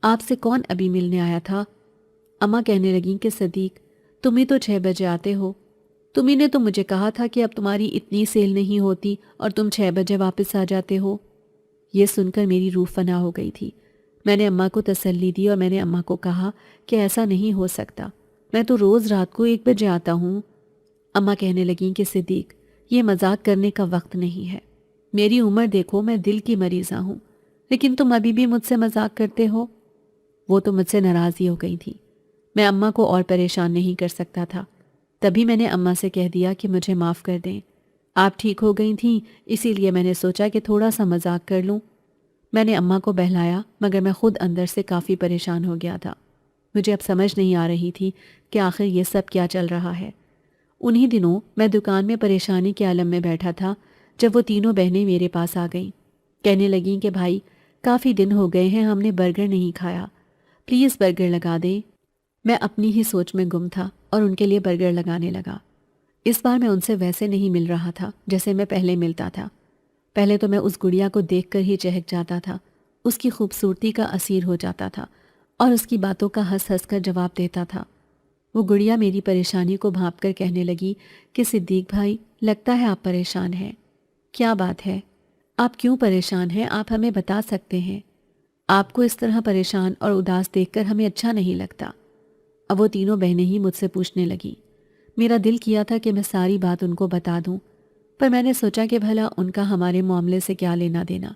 آپ سے کون ابھی ملنے آیا تھا؟ اماں کہنے لگیں کہ صدیق تم ہی تو 6 بجے آتے ہو، تمہیں نے تو مجھے کہا تھا کہ اب تمہاری اتنی سیل نہیں ہوتی اور تم 6 بجے واپس آ جاتے ہو۔ یہ سن کر میری روح فنا ہو گئی تھی۔ میں نے اماں کو تسلی دی اور میں نے اماں کو کہا کہ ایسا نہیں ہو سکتا، میں تو روز رات کو 1 بجے آتا ہوں۔ اماں کہنے لگیں کہ صدیق یہ مذاق کرنے کا وقت نہیں ہے، میری عمر دیکھو، میں دل کی مریضہ ہوں، لیکن تم ابھی بھی مجھ سے مذاق کرتے ہو۔ وہ تو مجھ سے ناراض ہی ہو گئی تھی۔ میں اماں کو اور پریشان نہیں کر سکتا تھا۔ تبھی میں نے اماں سے کہہ دیا کہ مجھے معاف کر دیں، آپ ٹھیک ہو گئی تھیں اسی لیے میں نے سوچا کہ تھوڑا سا مذاق کر لوں۔ میں نے اماں کو بہلایا مگر میں خود اندر سے کافی پریشان ہو گیا تھا۔ مجھے اب سمجھ نہیں آ رہی تھی کہ آخر یہ سب کیا چل رہا ہے۔ انہی دنوں میں دکان میں پریشانی کے عالم میں بیٹھا تھا جب وہ تینوں بہنیں میرے پاس آ گئیں۔ کہنے لگیں کہ بھائی کافی دن ہو گئے ہیں ہم نے برگر نہیں کھایا، پلیز برگر لگا دیں۔ میں اپنی ہی سوچ میں گم تھا اور ان کے لیے برگر لگانے لگا۔ اس بار میں ان سے ویسے نہیں مل رہا تھا جیسے میں پہلے ملتا تھا۔ پہلے تو میں اس گڑیا کو دیکھ کر ہی چہک جاتا تھا، اس کی خوبصورتی کا اسیر ہو جاتا تھا اور اس کی باتوں کا ہنس ہنس کر جواب دیتا تھا۔ وہ گڑیا میری پریشانی کو بھانپ کر کہنے لگی کہ صدیق بھائی لگتا ہے آپ پریشان ہیں۔ کیا بات ہے؟ آپ کیوں پریشان ہیں؟ آپ ہمیں بتا سکتے ہیں۔ آپ کو اس طرح پریشان اور اداس دیکھ کر ہمیں اچھا نہیں لگتا۔ اب وہ تینوں بہنیں ہی مجھ سے پوچھنے لگیں۔ میرا دل کیا تھا کہ میں ساری بات ان کو بتا دوں، پر میں نے سوچا کہ بھلا ان کا ہمارے معاملے سے کیا لینا دینا۔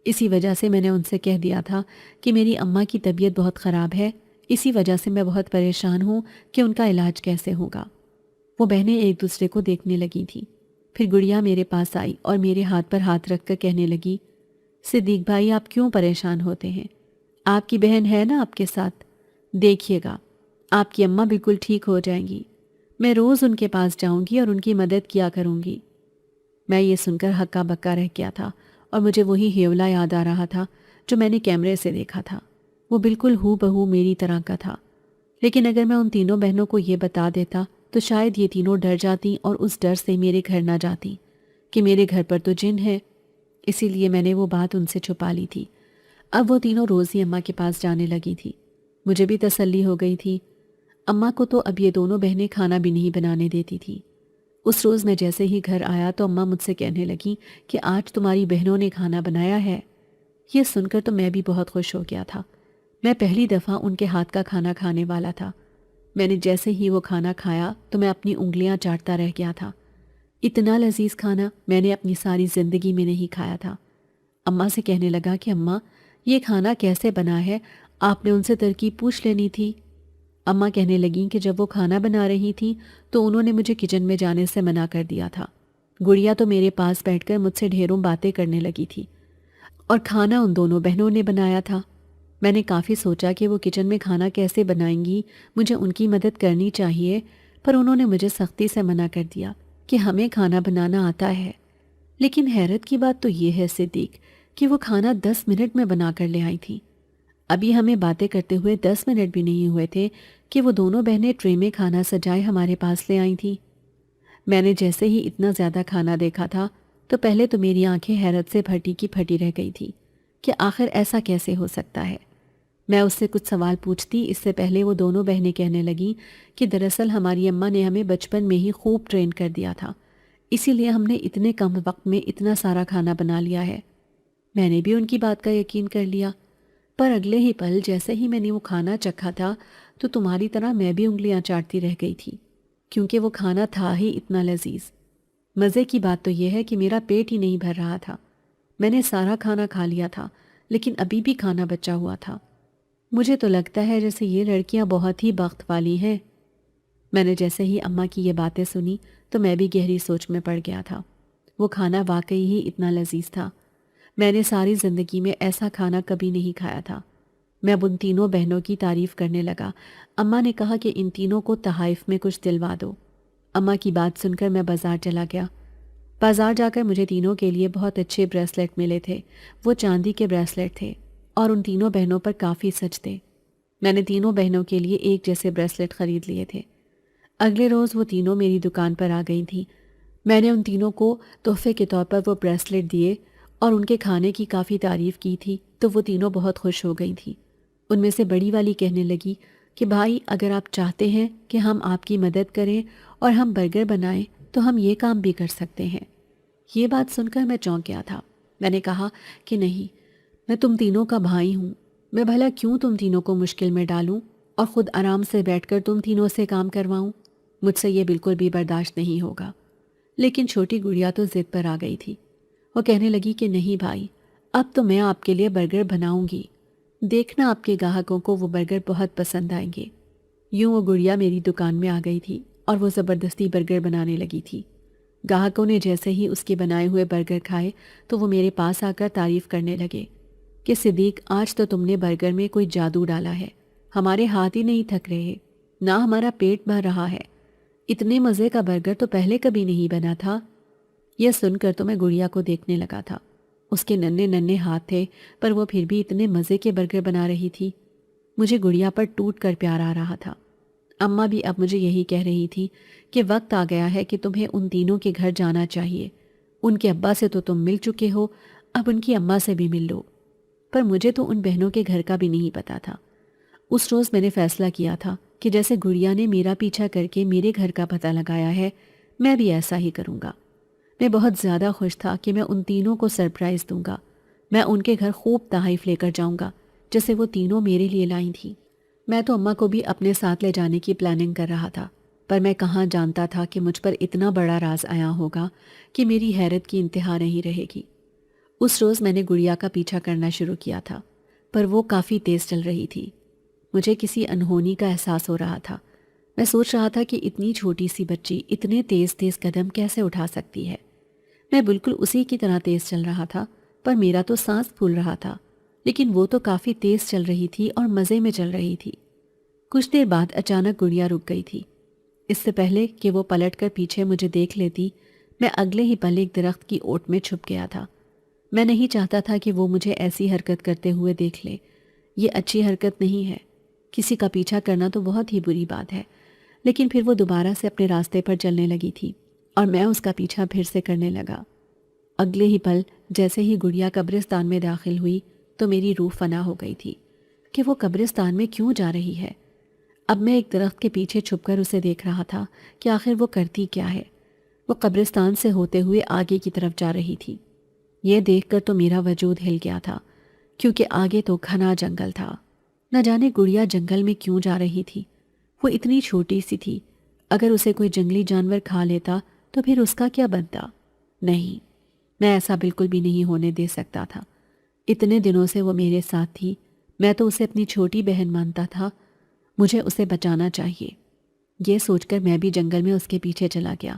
اسی وجہ سے میں نے ان سے کہہ دیا تھا کہ میری اماں کی طبیعت بہت خراب ہے، اسی وجہ سے میں بہت پریشان ہوں کہ ان کا علاج کیسے ہوگا۔ وہ بہنیں ایک دوسرے کو دیکھنے لگی تھیں۔ پھر گڑیا میرے پاس آئی اور میرے ہاتھ پر ہاتھ رکھ کر کہنے لگی، صدیق بھائی آپ کیوں پریشان ہوتے ہیں؟ آپ کی بہن ہے نا آپ کے ساتھ، دیکھیے گا آپ کی اماں بالکل ٹھیک ہو جائیں گی۔ میں روز ان کے پاس جاؤں گی اور ان کی مدد کیا کروں گی۔ میں یہ سن کر ہکا بکا رہ گیا تھا اور مجھے وہی ہیولا یاد آ رہا تھا جو میں نے کیمرے سے دیکھا تھا۔ وہ بالکل ہو بہو میری طرح کا تھا، لیکن اگر میں ان تینوں بہنوں کو یہ بتا دیتا تو شاید یہ تینوں ڈر جاتی اور اس ڈر سے میرے گھر نہ جاتی کہ میرے گھر پر تو جن ہے۔ اسی لیے میں نے وہ بات ان سے چھپا لی تھی۔ اب وہ تینوں روز ہی اماں کے پاس جانے لگی تھی۔ مجھے بھی تسلی ہو گئی تھی۔ اماں کو تو اب یہ دونوں بہنیں کھانا بھی نہیں بنانے دیتی تھی۔ اس روز میں جیسے ہی گھر آیا تو اماں مجھ سے کہنے لگیں کہ آج تمہاری بہنوں نے کھانا بنایا ہے۔ یہ سن کر تو میں بھی بہت خوش ہو گیا تھا۔ میں پہلی دفعہ ان کے ہاتھ کا کھانا کھانے والا تھا۔ میں نے جیسے ہی وہ کھانا کھایا تو میں اپنی انگلیاں چاٹتا رہ گیا تھا۔ اتنا لذیذ کھانا میں نے اپنی ساری زندگی میں نہیں کھایا تھا۔ اماں سے کہنے لگا کہ اماں یہ کھانا کیسے بنا ہے، آپ نے ان سے ترکیب پوچھ لینی تھی۔ اماں کہنے لگیں کہ جب وہ کھانا بنا رہی تھیں تو انہوں نے مجھے کچن میں جانے سے منع کر دیا تھا۔ گڑیا تو میرے پاس بیٹھ کر مجھ سے ڈھیروں باتیں کرنے لگی تھی اور کھانا ان دونوں بہنوں نے بنایا تھا۔ میں نے کافی سوچا کہ وہ کچن میں کھانا کیسے بنائیں گی، مجھے ان کی مدد کرنی چاہیے، پر انہوں نے مجھے سختی سے منع کر دیا کہ ہمیں کھانا بنانا آتا ہے۔ لیکن حیرت کی بات تو یہ ہے صدیق کہ وہ کھانا 10 منٹ میں بنا کر لے آئی تھی۔ ابھی ہمیں باتیں کرتے ہوئے 10 منٹ بھی نہیں ہوئے تھے کہ وہ دونوں بہنیں ٹرے میں کھانا سجائے ہمارے پاس لے آئی تھیں۔ میں نے جیسے ہی اتنا زیادہ کھانا دیکھا تھا تو پہلے تو میری آنکھیں حیرت سے پھٹی کی پھٹی رہ گئی تھی کہ آخر ایسا کیسے ہو سکتا ہے۔ میں اس سے کچھ سوال پوچھتی اس سے پہلے وہ دونوں بہنیں کہنے لگیں کہ دراصل ہماری اماں نے ہمیں بچپن میں ہی خوب ٹرین کر دیا تھا، اسی لیے ہم نے اتنے کم وقت میں اتنا سارا کھانا بنا لیا ہے۔ میں نے بھی ان کی بات کا یقین کر لیا، پر اگلے ہی پل جیسے ہی میں نے وہ کھانا چکھا تھا تو تمہاری طرح میں بھی انگلیاں چاٹتی رہ گئی تھی، کیونکہ وہ کھانا تھا ہی اتنا لذیذ۔ مزے کی بات تو یہ ہے کہ میرا پیٹ ہی نہیں بھر رہا تھا۔ میں نے سارا کھانا کھا لیا تھا لیکن ابھی بھی کھانا بچا ہوا تھا۔ مجھے تو لگتا ہے جیسے یہ لڑکیاں بہت ہی بخت والی ہیں۔ میں نے جیسے ہی اماں کی یہ باتیں سنی تو میں بھی گہری سوچ میں پڑ گیا تھا۔ وہ کھانا واقعی ہی اتنا لذیذ تھا۔ میں نے ساری زندگی میں ایسا کھانا کبھی نہیں کھایا تھا۔ میں اب ان تینوں بہنوں کی تعریف کرنے لگا۔ اماں نے کہا کہ ان تینوں کو تحائف میں کچھ دلوا دو۔ اماں کی بات سن کر میں بازار چلا گیا۔ بازار جا کر مجھے تینوں کے لیے بہت اچھے بریسلیٹ ملے تھے۔ وہ چاندی کے بریسلیٹ تھے اور ان تینوں بہنوں پر کافی سچ تھے۔ میں نے تینوں بہنوں کے لیے ایک جیسے بریسلیٹ خرید لیے تھے۔ اگلے روز وہ تینوں میری دکان پر آ گئی تھیں۔ میں نے ان تینوں کو تحفے کے طور پر وہ بریسلیٹ دیے اور ان کے کھانے کی کافی تعریف کی تھی تو وہ تینوں بہت خوش ہو گئی تھیں۔ ان میں سے بڑی والی کہنے لگی کہ بھائی اگر آپ چاہتے ہیں کہ ہم آپ کی مدد کریں اور ہم برگر بنائیں تو ہم یہ کام بھی کر سکتے ہیں۔ یہ بات سن کر میں چونک گیا تھا۔ میں نے کہا کہ نہیں، میں تم تینوں کا بھائی ہوں، میں بھلا کیوں تم تینوں کو مشکل میں ڈالوں اور خود آرام سے بیٹھ کر تم تینوں سے کام کرواؤں؟ مجھ سے یہ بالکل بھی برداشت نہیں ہوگا۔ لیکن چھوٹی گڑیا تو ضد پر آ گئی تھی۔ وہ کہنے لگی کہ نہیں بھائی، اب تو میں آپ کے لیے برگر بناؤں گی، دیکھنا آپ کے گاہکوں کو وہ برگر بہت پسند آئیں گے۔ یوں وہ گڑیا میری دکان میں آ گئی تھی اور وہ زبردستی برگر بنانے لگی تھی۔ گاہکوں نے جیسے ہی اس کے بنائے ہوئے برگر کھائے تو وہ میرے پاس آ کر تعریف کرنے لگے کہ صدیق آج تو تم نے برگر میں کوئی جادو ڈالا ہے، ہمارے ہاتھ ہی نہیں تھک رہے، نہ ہمارا پیٹ بھر رہا ہے، اتنے مزے کا برگر تو پہلے کبھی نہیں بنا تھا۔ یہ سن کر تو میں گڑیا کو دیکھنے لگا تھا۔ اس کے ننھے ننھے ہاتھ تھے پر وہ پھر بھی اتنے مزے کے برگر بنا رہی تھی۔ مجھے گڑیا پر ٹوٹ کر پیار آ رہا تھا۔ اماں بھی اب مجھے یہی کہہ رہی تھی کہ وقت آ گیا ہے کہ تمہیں ان تینوں کے گھر جانا چاہیے، ان کے ابا سے تو تم مل چکے ہو، اب ان کی اماں سے بھی مل لو۔ پر مجھے تو ان بہنوں کے گھر کا بھی نہیں پتا تھا۔ اس روز میں نے فیصلہ کیا تھا کہ جیسے گڑیا نے میرا پیچھا کر کے میرے گھر کا پتہ لگایا ہے، میں بھی ایسا ہی کروں گا۔ میں بہت زیادہ خوش تھا کہ میں ان تینوں کو سرپرائز دوں گا۔ میں ان کے گھر خوب تحائف لے کر جاؤں گا جیسے وہ تینوں میرے لیے لائیں تھیں۔ میں تو اماں کو بھی اپنے ساتھ لے جانے کی پلاننگ کر رہا تھا، پر میں کہاں جانتا تھا کہ مجھ پر اتنا بڑا راز آیا ہوگا کہ میری حیرت کی انتہا نہیں رہے گی۔ اس روز میں نے گڑیا کا پیچھا کرنا شروع کیا تھا، پر وہ کافی تیز چل رہی تھی۔ مجھے کسی انہونی کا احساس ہو رہا تھا۔ میں سوچ رہا تھا کہ اتنی چھوٹی سی بچی اتنے تیز تیز قدم کیسے اٹھا سکتی ہے۔ میں بالکل اسی کی طرح تیز چل رہا تھا، پر میرا تو سانس پھول رہا تھا، لیکن وہ تو کافی تیز چل رہی تھی اور مزے میں چل رہی تھی۔ کچھ دیر بعد اچانک گڑیا رک گئی تھی۔ اس سے پہلے کہ وہ پلٹ کر پیچھے مجھے دیکھ لیتی، میں اگلے ہی پل ایک درخت کی اوٹ میں چھپ گیا تھا۔ میں نہیں چاہتا تھا کہ وہ مجھے ایسی حرکت کرتے ہوئے دیکھ لے۔ یہ اچھی حرکت نہیں ہے، کسی کا پیچھا کرنا تو بہت ہی بری بات ہے۔ لیکن پھر وہ دوبارہ سے اپنے راستے پر چلنے لگی تھی اور میں اس کا پیچھا پھر سے کرنے لگا۔ اگلے ہی پل جیسے ہی گڑیا قبرستان میں داخل ہوئی تو میری روح فنا ہو گئی تھی کہ وہ قبرستان میں کیوں جا رہی ہے۔ اب میں ایک درخت کے پیچھے چھپ کر اسے دیکھ رہا تھا کہ آخر وہ کرتی کیا ہے۔ وہ قبرستان سے ہوتے ہوئے آگے کی طرف جا رہی تھی۔ یہ دیکھ کر تو میرا وجود ہل گیا تھا، کیونکہ آگے تو گھنا جنگل تھا۔ نہ جانے گڑیا جنگل میں کیوں جا رہی تھی۔ وہ اتنی چھوٹی سی تھی، اگر اسے کوئی جنگلی جانور کھا لیتا تو پھر اس کا کیا بنتا؟ نہیں، میں ایسا بالکل بھی نہیں ہونے دے سکتا تھا۔ اتنے دنوں سے وہ میرے ساتھ تھی، میں تو اسے اپنی چھوٹی بہن مانتا تھا، مجھے اسے بچانا چاہیے۔ یہ سوچ کر میں بھی جنگل میں اس کے پیچھے چلا گیا۔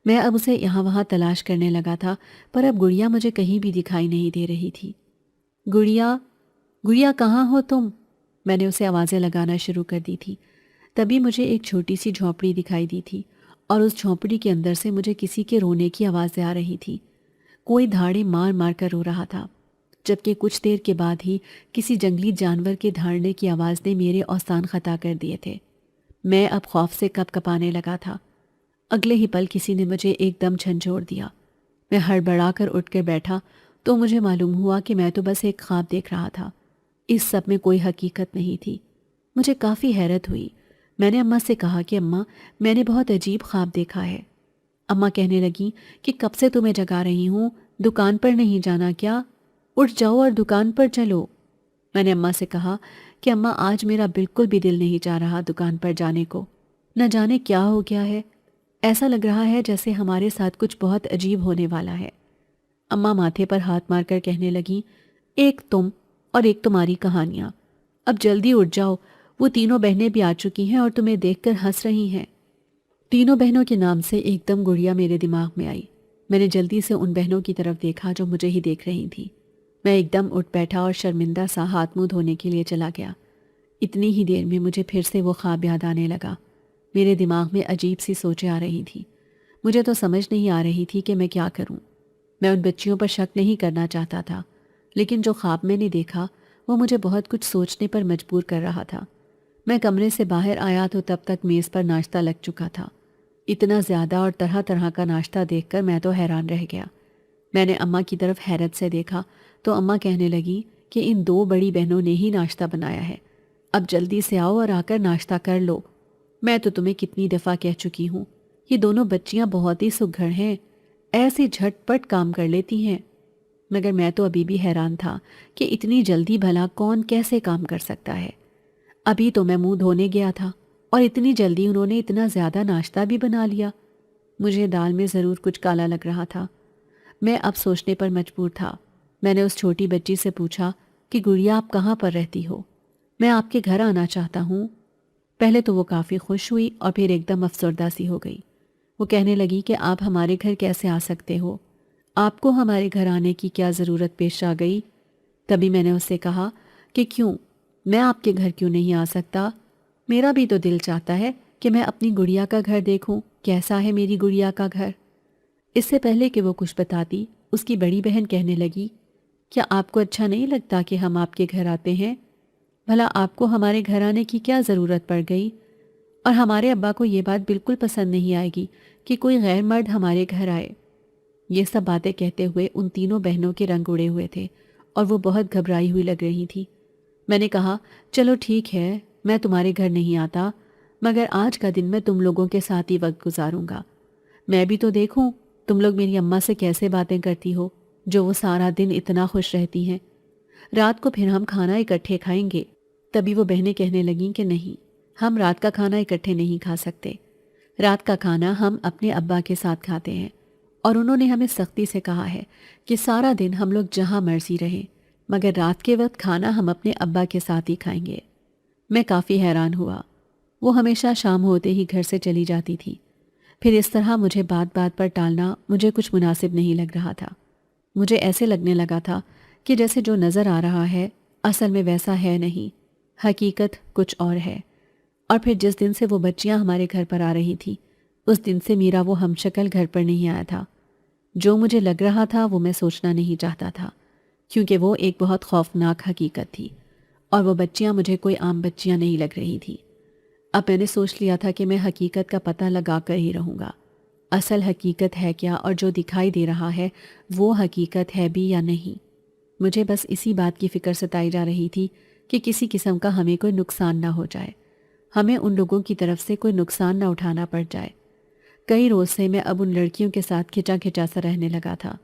میں اب اسے یہاں وہاں تلاش کرنے لگا تھا، پر اب گڑیا مجھے کہیں بھی دکھائی نہیں دے رہی تھی۔ گڑیا، گڑیا کہاں ہو تم؟ میں نے اسے آوازیں لگانا شروع کر دی تھی۔ تبھی مجھے ایک چھوٹی سی جھونپڑی دکھائی دی تھی اور اس جھونپڑی کے اندر سے مجھے کسی کے رونے کی آوازیں آ رہی تھی۔ کوئی دھاڑے مار مار کر رو رہا تھا، جبکہ کچھ دیر کے بعد ہی کسی جنگلی جانور کے دھاڑنے کی آواز نے میرے اوسان خطا کر دیے تھے۔ میں اب خوف سے کپ کپانے لگا تھا۔ اگلے ہی پل کسی نے مجھے ایک دم جھنجھوڑ دیا۔ میں ہڑبڑا کر اٹھ کر بیٹھا تو مجھے معلوم ہوا کہ میں تو بس ایک خواب دیکھ رہا تھا، اس سب میں کوئی حقیقت نہیں تھی۔ مجھے کافی حیرت ہوئی۔ میں نے اماں سے کہا کہ اماں، میں نے بہت عجیب خواب دیکھا ہے۔ اماں کہنے لگیں کہ کب سے تمہیں جگا رہی ہوں، دکان پر نہیں جانا کیا؟ اٹھ جاؤ اور دکان پر چلو۔ میں نے اماں سے کہا کہ اماں، آج میرا بالکل بھی دل نہیں چاہ رہا دکان پر جانے کو، نہ جانے کیا ہو گیا ہے، ایسا لگ رہا ہے جیسے ہمارے ساتھ کچھ بہت عجیب ہونے والا ہے۔ اماں ماتھے پر ہاتھ مار کر کہنے لگیں، ایک تم اور ایک تمہاری کہانیاں، اب جلدی اٹھ جاؤ، وہ تینوں بہنیں بھی آ چکی ہیں اور تمہیں دیکھ کر ہنس رہی ہیں۔ تینوں بہنوں کے نام سے ایک دم گڑیا میرے دماغ میں آئی۔ میں نے جلدی سے ان بہنوں کی طرف دیکھا جو مجھے ہی دیکھ رہی تھیں۔ میں ایک دم اٹھ بیٹھا اور شرمندہ سا ہاتھ منہ دھونے کے لیے چلا گیا۔ اتنی ہی دیر میں مجھے پھر سے وہ خواب یاد آنے لگا۔ میرے دماغ میں عجیب سی سوچیں آ رہی تھیں۔ مجھے تو سمجھ نہیں آ رہی تھی کہ میں کیا کروں۔ میں ان بچیوں پر شک نہیں کرنا چاہتا تھا، لیکن جو خواب میں نے دیکھا وہ مجھے بہت کچھ سوچنے پر مجبور کر رہا تھا۔ میں کمرے سے باہر آیا تو تب تک میز پر ناشتہ لگ چکا تھا۔ اتنا زیادہ اور طرح طرح کا ناشتہ دیکھ کر میں تو حیران رہ گیا۔ میں نے اماں کی طرف حیرت سے دیکھا تو اماں کہنے لگی کہ ان دو بڑی بہنوں نے ہی ناشتہ بنایا ہے، اب جلدی سے آؤ اور آ کر ناشتہ کر لو۔ میں تو تمہیں کتنی دفعہ کہہ چکی ہوں، یہ دونوں بچیاں بہت ہی سگھڑ ہیں، ایسے جھٹ پٹ کام کر لیتی ہیں۔ مگر میں تو ابھی بھی حیران تھا کہ اتنی جلدی بھلا کون کیسے کام کر سکتا ہے۔ ابھی تو میں منہ دھونے گیا تھا اور اتنی جلدی انہوں نے اتنا زیادہ ناشتہ بھی بنا لیا۔ مجھے دال میں ضرور کچھ کالا لگ رہا تھا۔ میں اب سوچنے پر مجبور تھا۔ میں نے اس چھوٹی بچی سے پوچھا کہ گڑیا، آپ کہاں پر رہتی ہو؟ میں آپ کے گھر آنا چاہتا ہوں۔ پہلے تو وہ کافی خوش ہوئی اور پھر ایک دم افسردہ سی ہو گئی۔ وہ کہنے لگی کہ آپ ہمارے گھر کیسے آ سکتے ہو؟ آپ کو ہمارے گھر آنے کی کیا ضرورت پیش آ گئی؟ تبھی میں نے اس سے کہا کہ کیوں، میں آپ کے گھر کیوں نہیں آ سکتا؟ میرا بھی تو دل چاہتا ہے کہ میں اپنی گڑیا کا گھر دیکھوں، کیسا ہے میری گڑیا کا گھر۔ اس سے پہلے کہ وہ کچھ بتاتی، اس کی بڑی بہن کہنے لگی، کیا آپ کو اچھا نہیں لگتا کہ ہم آپ کے گھر آتے ہیں؟ بھلا آپ کو ہمارے گھر آنے کی کیا ضرورت پڑ گئی؟ اور ہمارے ابا کو یہ بات بالکل پسند نہیں آئے گی کہ کوئی غیر مرد ہمارے گھر آئے۔ یہ سب باتیں کہتے ہوئے ان تینوں بہنوں کے رنگ اڑے ہوئے تھے اور وہ بہت گھبرائی ہوئی لگ رہی تھی۔ میں نے کہا، چلو ٹھیک ہے، میں تمہارے گھر نہیں آتا، مگر آج کا دن میں تم لوگوں کے ساتھ ہی وقت گزاروں گا۔ میں بھی تو دیکھوں تم لوگ میری اماں سے کیسے باتیں کرتی ہو جو وہ سارا دن اتنا خوش رہتی ہیں۔ رات کو پھر ہم کھانا اکٹھے کھائیں گے۔ تبھی وہ بہنیں کہنے لگیں کہ نہیں، ہم رات کا کھانا اکٹھے نہیں کھا سکتے۔ رات کا کھانا ہم اپنے ابا کے ساتھ کھاتے ہیں اور انہوں نے ہمیں سختی سے کہا ہے کہ سارا دن ہم لوگ جہاں مرضی رہیں، مگر رات کے وقت کھانا ہم اپنے ابا کے ساتھ ہی کھائیں گے۔ میں کافی حیران ہوا۔ وہ ہمیشہ شام ہوتے ہی گھر سے چلی جاتی تھی۔ پھر اس طرح مجھے بات بات پر ٹالنا مجھے کچھ مناسب نہیں لگ رہا تھا۔ مجھے ایسے لگنے لگا تھا کہ جیسے جو نظر آ رہا ہے اصل میں ویسا ہے نہیں، حقیقت کچھ اور ہے۔ اور پھر جس دن سے وہ بچیاں ہمارے گھر پر آ رہی تھیں، اس دن سے میرا وہ ہمشکل گھر پر نہیں آیا تھا۔ جو مجھے لگ رہا تھا وہ میں سوچنا نہیں چاہتا تھا، کیونکہ وہ ایک بہت خوفناک حقیقت تھی اور وہ بچیاں مجھے کوئی عام بچیاں نہیں لگ رہی تھیں۔ اب میں نے سوچ لیا تھا کہ میں حقیقت کا پتہ لگا کر ہی رہوں گا۔ اصل حقیقت ہے کیا اور جو دکھائی دے رہا ہے وہ حقیقت ہے بھی یا نہیں۔ مجھے بس اسی بات کی فکر ستائی جا رہی تھی کہ کسی قسم کا ہمیں کوئی نقصان نہ ہو جائے، ہمیں ان لوگوں کی طرف سے کوئی نقصان نہ اٹھانا پڑ جائے۔ کئی روز سے میں اب ان لڑکیوں کے ساتھ کھچا کھچا سا رہنے لگا تھا،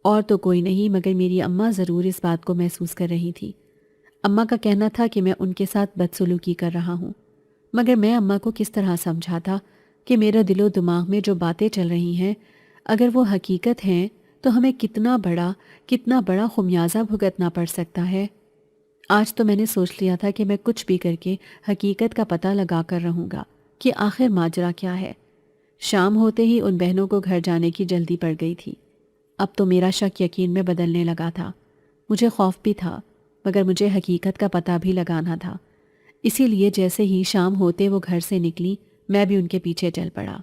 اور تو کوئی نہیں مگر میری اماں ضرور اس بات کو محسوس کر رہی تھی۔ اماں کا کہنا تھا کہ میں ان کے ساتھ بدسلوکی کر رہا ہوں، مگر میں اماں کو کس طرح سمجھاتا کہ میرا دل و دماغ میں جو باتیں چل رہی ہیں اگر وہ حقیقت ہیں تو ہمیں کتنا بڑا خمیازہ بھگتنا پڑ سکتا ہے۔ آج تو میں نے سوچ لیا تھا کہ میں کچھ بھی کر کے حقیقت کا پتہ لگا کر رہوں گا کہ آخر ماجرا کیا ہے۔ شام ہوتے ہی ان بہنوں کو گھر جانے کی جلدی پڑ گئی تھی۔ اب تو میرا شک یقین میں بدلنے لگا تھا۔ مجھے خوف بھی تھا، مگر مجھے حقیقت کا پتہ بھی لگانا تھا۔ اسی لیے جیسے ہی شام ہوتے وہ گھر سے نکلی، میں بھی ان کے پیچھے چل پڑا۔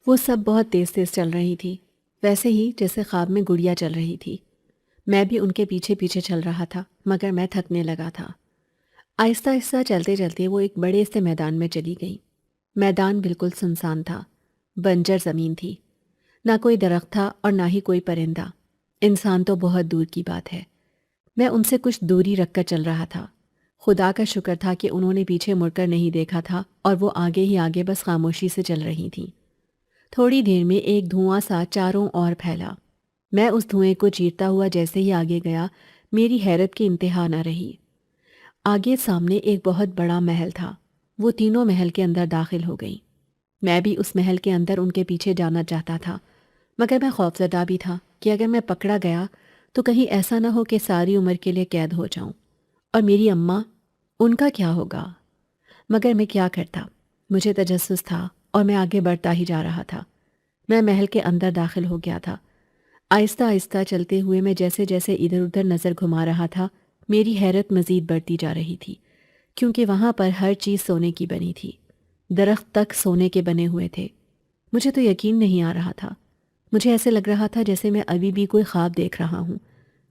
وہ سب بہت تیز تیز چل رہی تھی، ویسے ہی جیسے خواب میں گڑیا چل رہی تھی۔ میں بھی ان کے پیچھے پیچھے چل رہا تھا، مگر میں تھکنے لگا تھا۔ آہستہ آہستہ چلتے چلتے وہ ایک بڑے سے میدان میں چلی گئی۔ میدان بالکل سنسان تھا، بنجر زمین تھی۔ نہ کوئی درخت تھا اور نہ ہی کوئی پرندہ، انسان تو بہت دور کی بات ہے۔ میں ان سے کچھ دوری رکھ کر چل رہا تھا۔ خدا کا شکر تھا کہ انہوں نے پیچھے مڑ کر نہیں دیکھا تھا اور وہ آگے ہی آگے بس خاموشی سے چل رہی تھیں۔ تھوڑی دیر میں ایک دھواں سا چاروں اور پھیلا۔ میں اس دھوئیں کو چیرتا ہوا جیسے ہی آگے گیا، میری حیرت کی انتہا نہ رہی۔ آگے سامنے ایک بہت بڑا محل تھا۔ وہ تینوں محل کے اندر داخل ہو گئیں۔ میں بھی اس محل کے اندر ان کے پیچھے جانا چاہتا تھا، مگر میں خوفزدہ بھی تھا کہ اگر میں پکڑا گیا تو کہیں ایسا نہ ہو کہ ساری عمر کے لیے قید ہو جاؤں، اور میری اماں، ان کا کیا ہوگا؟ مگر میں کیا کرتا؟ مجھے تجسس تھا اور میں آگے بڑھتا ہی جا رہا تھا۔ میں محل کے اندر داخل ہو گیا تھا۔ آہستہ آہستہ چلتے ہوئے میں جیسے جیسے ادھر ادھر نظر گھما رہا تھا، میری حیرت مزید بڑھتی جا رہی تھی، کیونکہ وہاں پر ہر چیز سونے کی بنی تھی۔ درخت تک سونے کے بنے ہوئے تھے۔ مجھے تو یقین نہیں آ رہا تھا۔ مجھے ایسے لگ رہا تھا جیسے میں ابھی بھی کوئی خواب دیکھ رہا ہوں،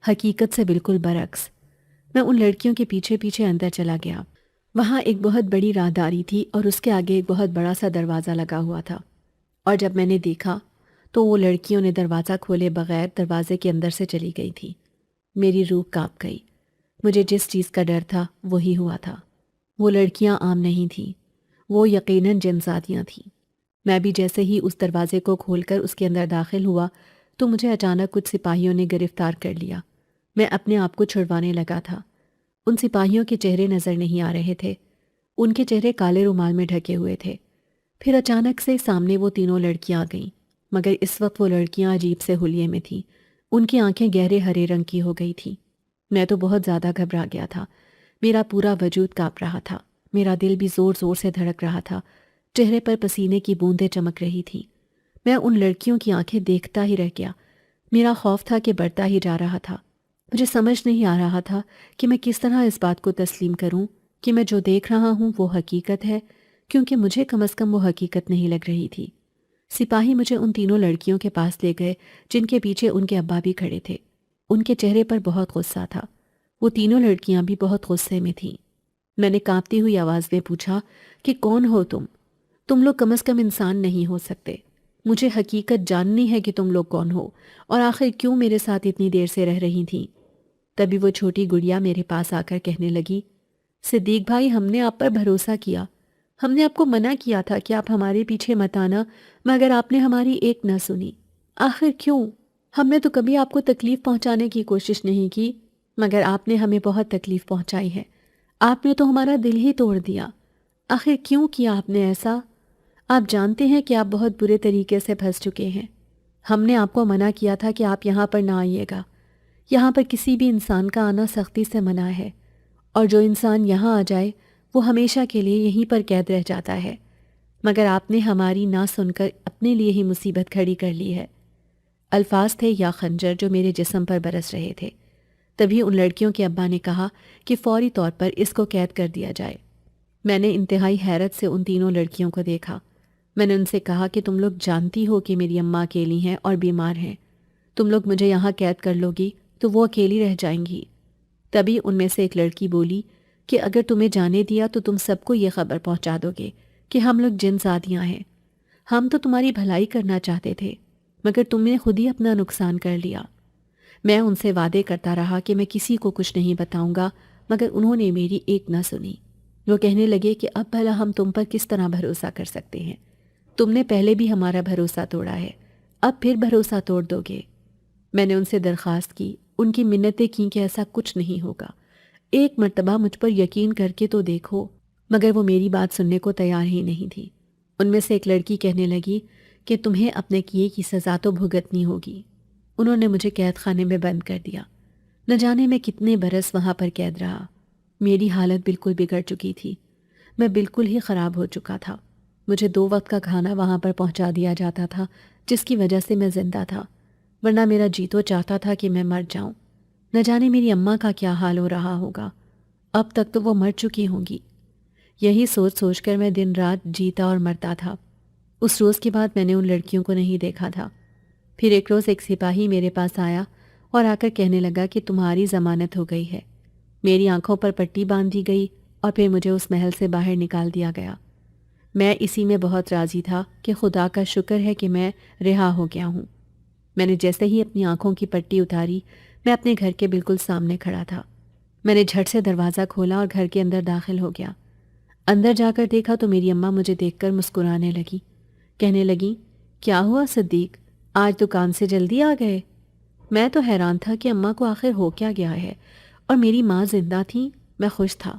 حقیقت سے بالکل برعکس۔ میں ان لڑکیوں کے پیچھے پیچھے اندر چلا گیا۔ وہاں ایک بہت بڑی راہداری تھی اور اس کے آگے ایک بہت بڑا سا دروازہ لگا ہوا تھا، اور جب میں نے دیکھا تو وہ لڑکیوں نے دروازہ کھولے بغیر دروازے کے اندر سے چلی گئی تھی۔ میری روح کانپ گئی۔ مجھے جس چیز کا ڈر تھا وہی ہوا تھا۔ وہ لڑکیاں عام نہیں تھیں، وہ یقیناً جنزادیاں تھیں۔ میں بھی جیسے ہی اس دروازے کو کھول کر اس کے اندر داخل ہوا تو مجھے اچانک کچھ سپاہیوں نے گرفتار کر لیا۔ میں اپنے آپ کو چھڑوانے لگا تھا۔ ان سپاہیوں کے چہرے نظر نہیں آ رہے تھے، ان کے چہرے کالے رومال میں ڈھکے ہوئے تھے۔ پھر اچانک سے سامنے وہ تینوں لڑکیاں آ گئیں، مگر اس وقت وہ لڑکیاں عجیب سے حلیے میں تھیں۔ ان کی آنکھیں گہرے ہرے رنگ کی ہو گئی تھیں۔ میں تو بہت زیادہ گھبرا گیا تھا۔ میرا پورا وجود کانپ رہا تھا، میرا دل بھی زور زور سے دھڑک رہا تھا، چہرے پر پسینے کی بوندیں چمک رہی تھیں۔ میں ان لڑکیوں کی آنکھیں دیکھتا ہی رہ گیا۔ میرا خوف تھا کہ بڑھتا ہی جا رہا تھا۔ مجھے سمجھ نہیں آ رہا تھا کہ میں کس طرح اس بات کو تسلیم کروں کہ میں جو دیکھ رہا ہوں وہ حقیقت ہے، کیونکہ مجھے کم از کم وہ حقیقت نہیں لگ رہی تھی۔ سپاہی مجھے ان تینوں لڑکیوں کے پاس لے گئے جن کے پیچھے ان کے ابا بھی کھڑے تھے۔ ان کے چہرے پر بہت غصہ تھا۔ وہ تینوں لڑکیاں بھی بہت غصے میں تھیں۔ میں نے کانپتی ہوئی آواز میں پوچھا کہ کون ہو تم؟ تم لوگ کم از کم انسان نہیں ہو سکتے۔ مجھے حقیقت جاننی ہے کہ تم لوگ کون ہو، اور آخر کیوں میرے ساتھ اتنی دیر سے رہ رہی تھیں۔ تبھی وہ چھوٹی گڑیا میرے پاس آ کر کہنے لگی، صدیق بھائی، ہم نے آپ پر بھروسہ کیا، ہم نے آپ کو منع کیا تھا کہ آپ ہمارے پیچھے مت آنا، مگر آپ نے ہماری ایک نہ سنی۔ آخر کیوں؟ ہم نے تو کبھی آپ کو تکلیف پہنچانے کی کوشش نہیں کی، مگر آپ نے ہمیں بہت تکلیف پہنچائی ہے۔ آپ نے تو ہمارا دل ہی توڑ دیا۔ آخر کیوں کیا آپ نے ایسا؟ آپ جانتے ہیں کہ آپ بہت برے طریقے سے پھنس چکے ہیں۔ ہم نے آپ کو منع کیا تھا کہ آپ یہاں پر نہ آئیے گا۔ یہاں پر کسی بھی انسان کا آنا سختی سے منع ہے، اور جو انسان یہاں آ جائے وہ ہمیشہ کے لیے یہیں پر قید رہ جاتا ہے، مگر آپ نے ہماری نہ سن کر اپنے لیے ہی مصیبت کھڑی کر لی ہے۔ الفاظ تھے یا خنجر جو میرے جسم پر برس رہے تھے۔ تبھی ان لڑکیوں کے ابا نے کہا کہ فوری طور پر اس کو قید کر دیا جائے۔ میں نے انتہائی حیرت سے ان تینوں لڑکیوں کو دیکھا۔ میں نے ان سے کہا کہ تم لوگ جانتی ہو کہ میری اماں اکیلی ہیں اور بیمار ہیں، تم لوگ مجھے یہاں قید کر لو گی تو وہ اکیلی رہ جائیں گی۔ تبھی ان میں سے ایک لڑکی بولی کہ اگر تمہیں جانے دیا تو تم سب کو یہ خبر پہنچا دو گے کہ ہم لوگ جن زادیاں ہیں۔ ہم تو تمہاری بھلائی کرنا چاہتے تھے، مگر تم نے خود ہی اپنا نقصان کر لیا۔ میں ان سے وعدے کرتا رہا کہ میں کسی کو کچھ نہیں بتاؤں گا، مگر انہوں نے میری ایک نہ سنی۔ وہ کہنے لگے کہ اب بھلا ہم تم پر کس طرح بھروسہ کر سکتے ہیں؟ تم نے پہلے بھی ہمارا بھروسہ توڑا ہے، اب پھر بھروسہ توڑ دو گے؟ میں نے ان سے درخواست کی، ان کی منتیں کیں کہ ایسا کچھ نہیں ہوگا، ایک مرتبہ مجھ پر یقین کر کے تو دیکھو، مگر وہ میری بات سننے کو تیار ہی نہیں تھی۔ ان میں سے ایک لڑکی کہنے لگی کہ تمہیں اپنے کیے کی سزا تو بھگتنی ہوگی۔ انہوں نے مجھے قید خانے میں بند کر دیا۔ نہ جانے میں کتنے برس وہاں پر قید رہا۔ میری حالت بالکل بگڑ چکی تھی، میں بالکل ہی خراب ہو چکا تھا۔ مجھے 2 وقت کا کھانا وہاں پر پہنچا دیا جاتا تھا، جس کی وجہ سے میں زندہ تھا، ورنہ میرا جی تو چاہتا تھا کہ میں مر جاؤں۔ نہ جانے میری اماں کا کیا حال ہو رہا ہوگا، اب تک تو وہ مر چکی ہوں گی۔ یہی سوچ سوچ کر میں دن رات جیتا اور مرتا تھا۔ اس روز کے بعد میں نے ان لڑکیوں کو نہیں دیکھا تھا۔ پھر ایک روز ایک سپاہی میرے پاس آیا اور آ کر کہنے لگا کہ تمہاری ضمانت ہو گئی ہے۔ میری آنکھوں پر پٹی باندھ دی گئی اور پھر مجھے اس محل سے باہر نکال دیا گیا۔ میں اسی میں بہت راضی تھا کہ خدا کا شکر ہے کہ میں رہا ہو گیا ہوں۔ میں نے جیسے ہی اپنی آنکھوں کی پٹی اتاری، میں اپنے گھر کے بالکل سامنے کھڑا تھا۔ میں نے جھٹ سے دروازہ کھولا اور گھر کے اندر داخل ہو گیا۔ اندر جا کر دیکھا تو میری اماں مجھے دیکھ کر مسکرانے لگی، کہنے لگیں، کیا ہوا صدیق، آج دکان سے جلدی آ گئے؟ میں تو حیران تھا کہ اماں کو آخر ہو کیا گیا ہے، اور میری ماں زندہ تھیں۔ میں خوش تھا۔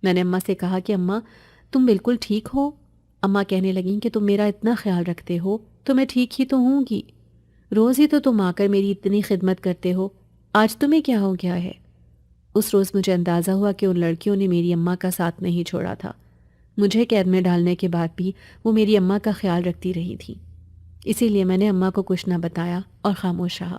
میں نے اماں سے کہا کہ اماں تم بالکل ٹھیک ہو؟ اماں کہنے لگیں کہ تم میرا اتنا خیال رکھتے ہو تو میں ٹھیک ہی تو ہوں گی، روز ہی تو تم آ کر میری اتنی خدمت کرتے ہو، آج تمہیں کیا ہو گیا ہے؟ اس روز مجھے اندازہ ہوا کہ ان لڑکیوں نے میری اماں کا ساتھ نہیں چھوڑا تھا۔ مجھے قید میں ڈالنے کے بعد بھی وہ میری اماں کا خیال رکھتی رہی تھیں۔ اسی لیے میں نے اماں کو کچھ نہ بتایا اور خاموش رہا۔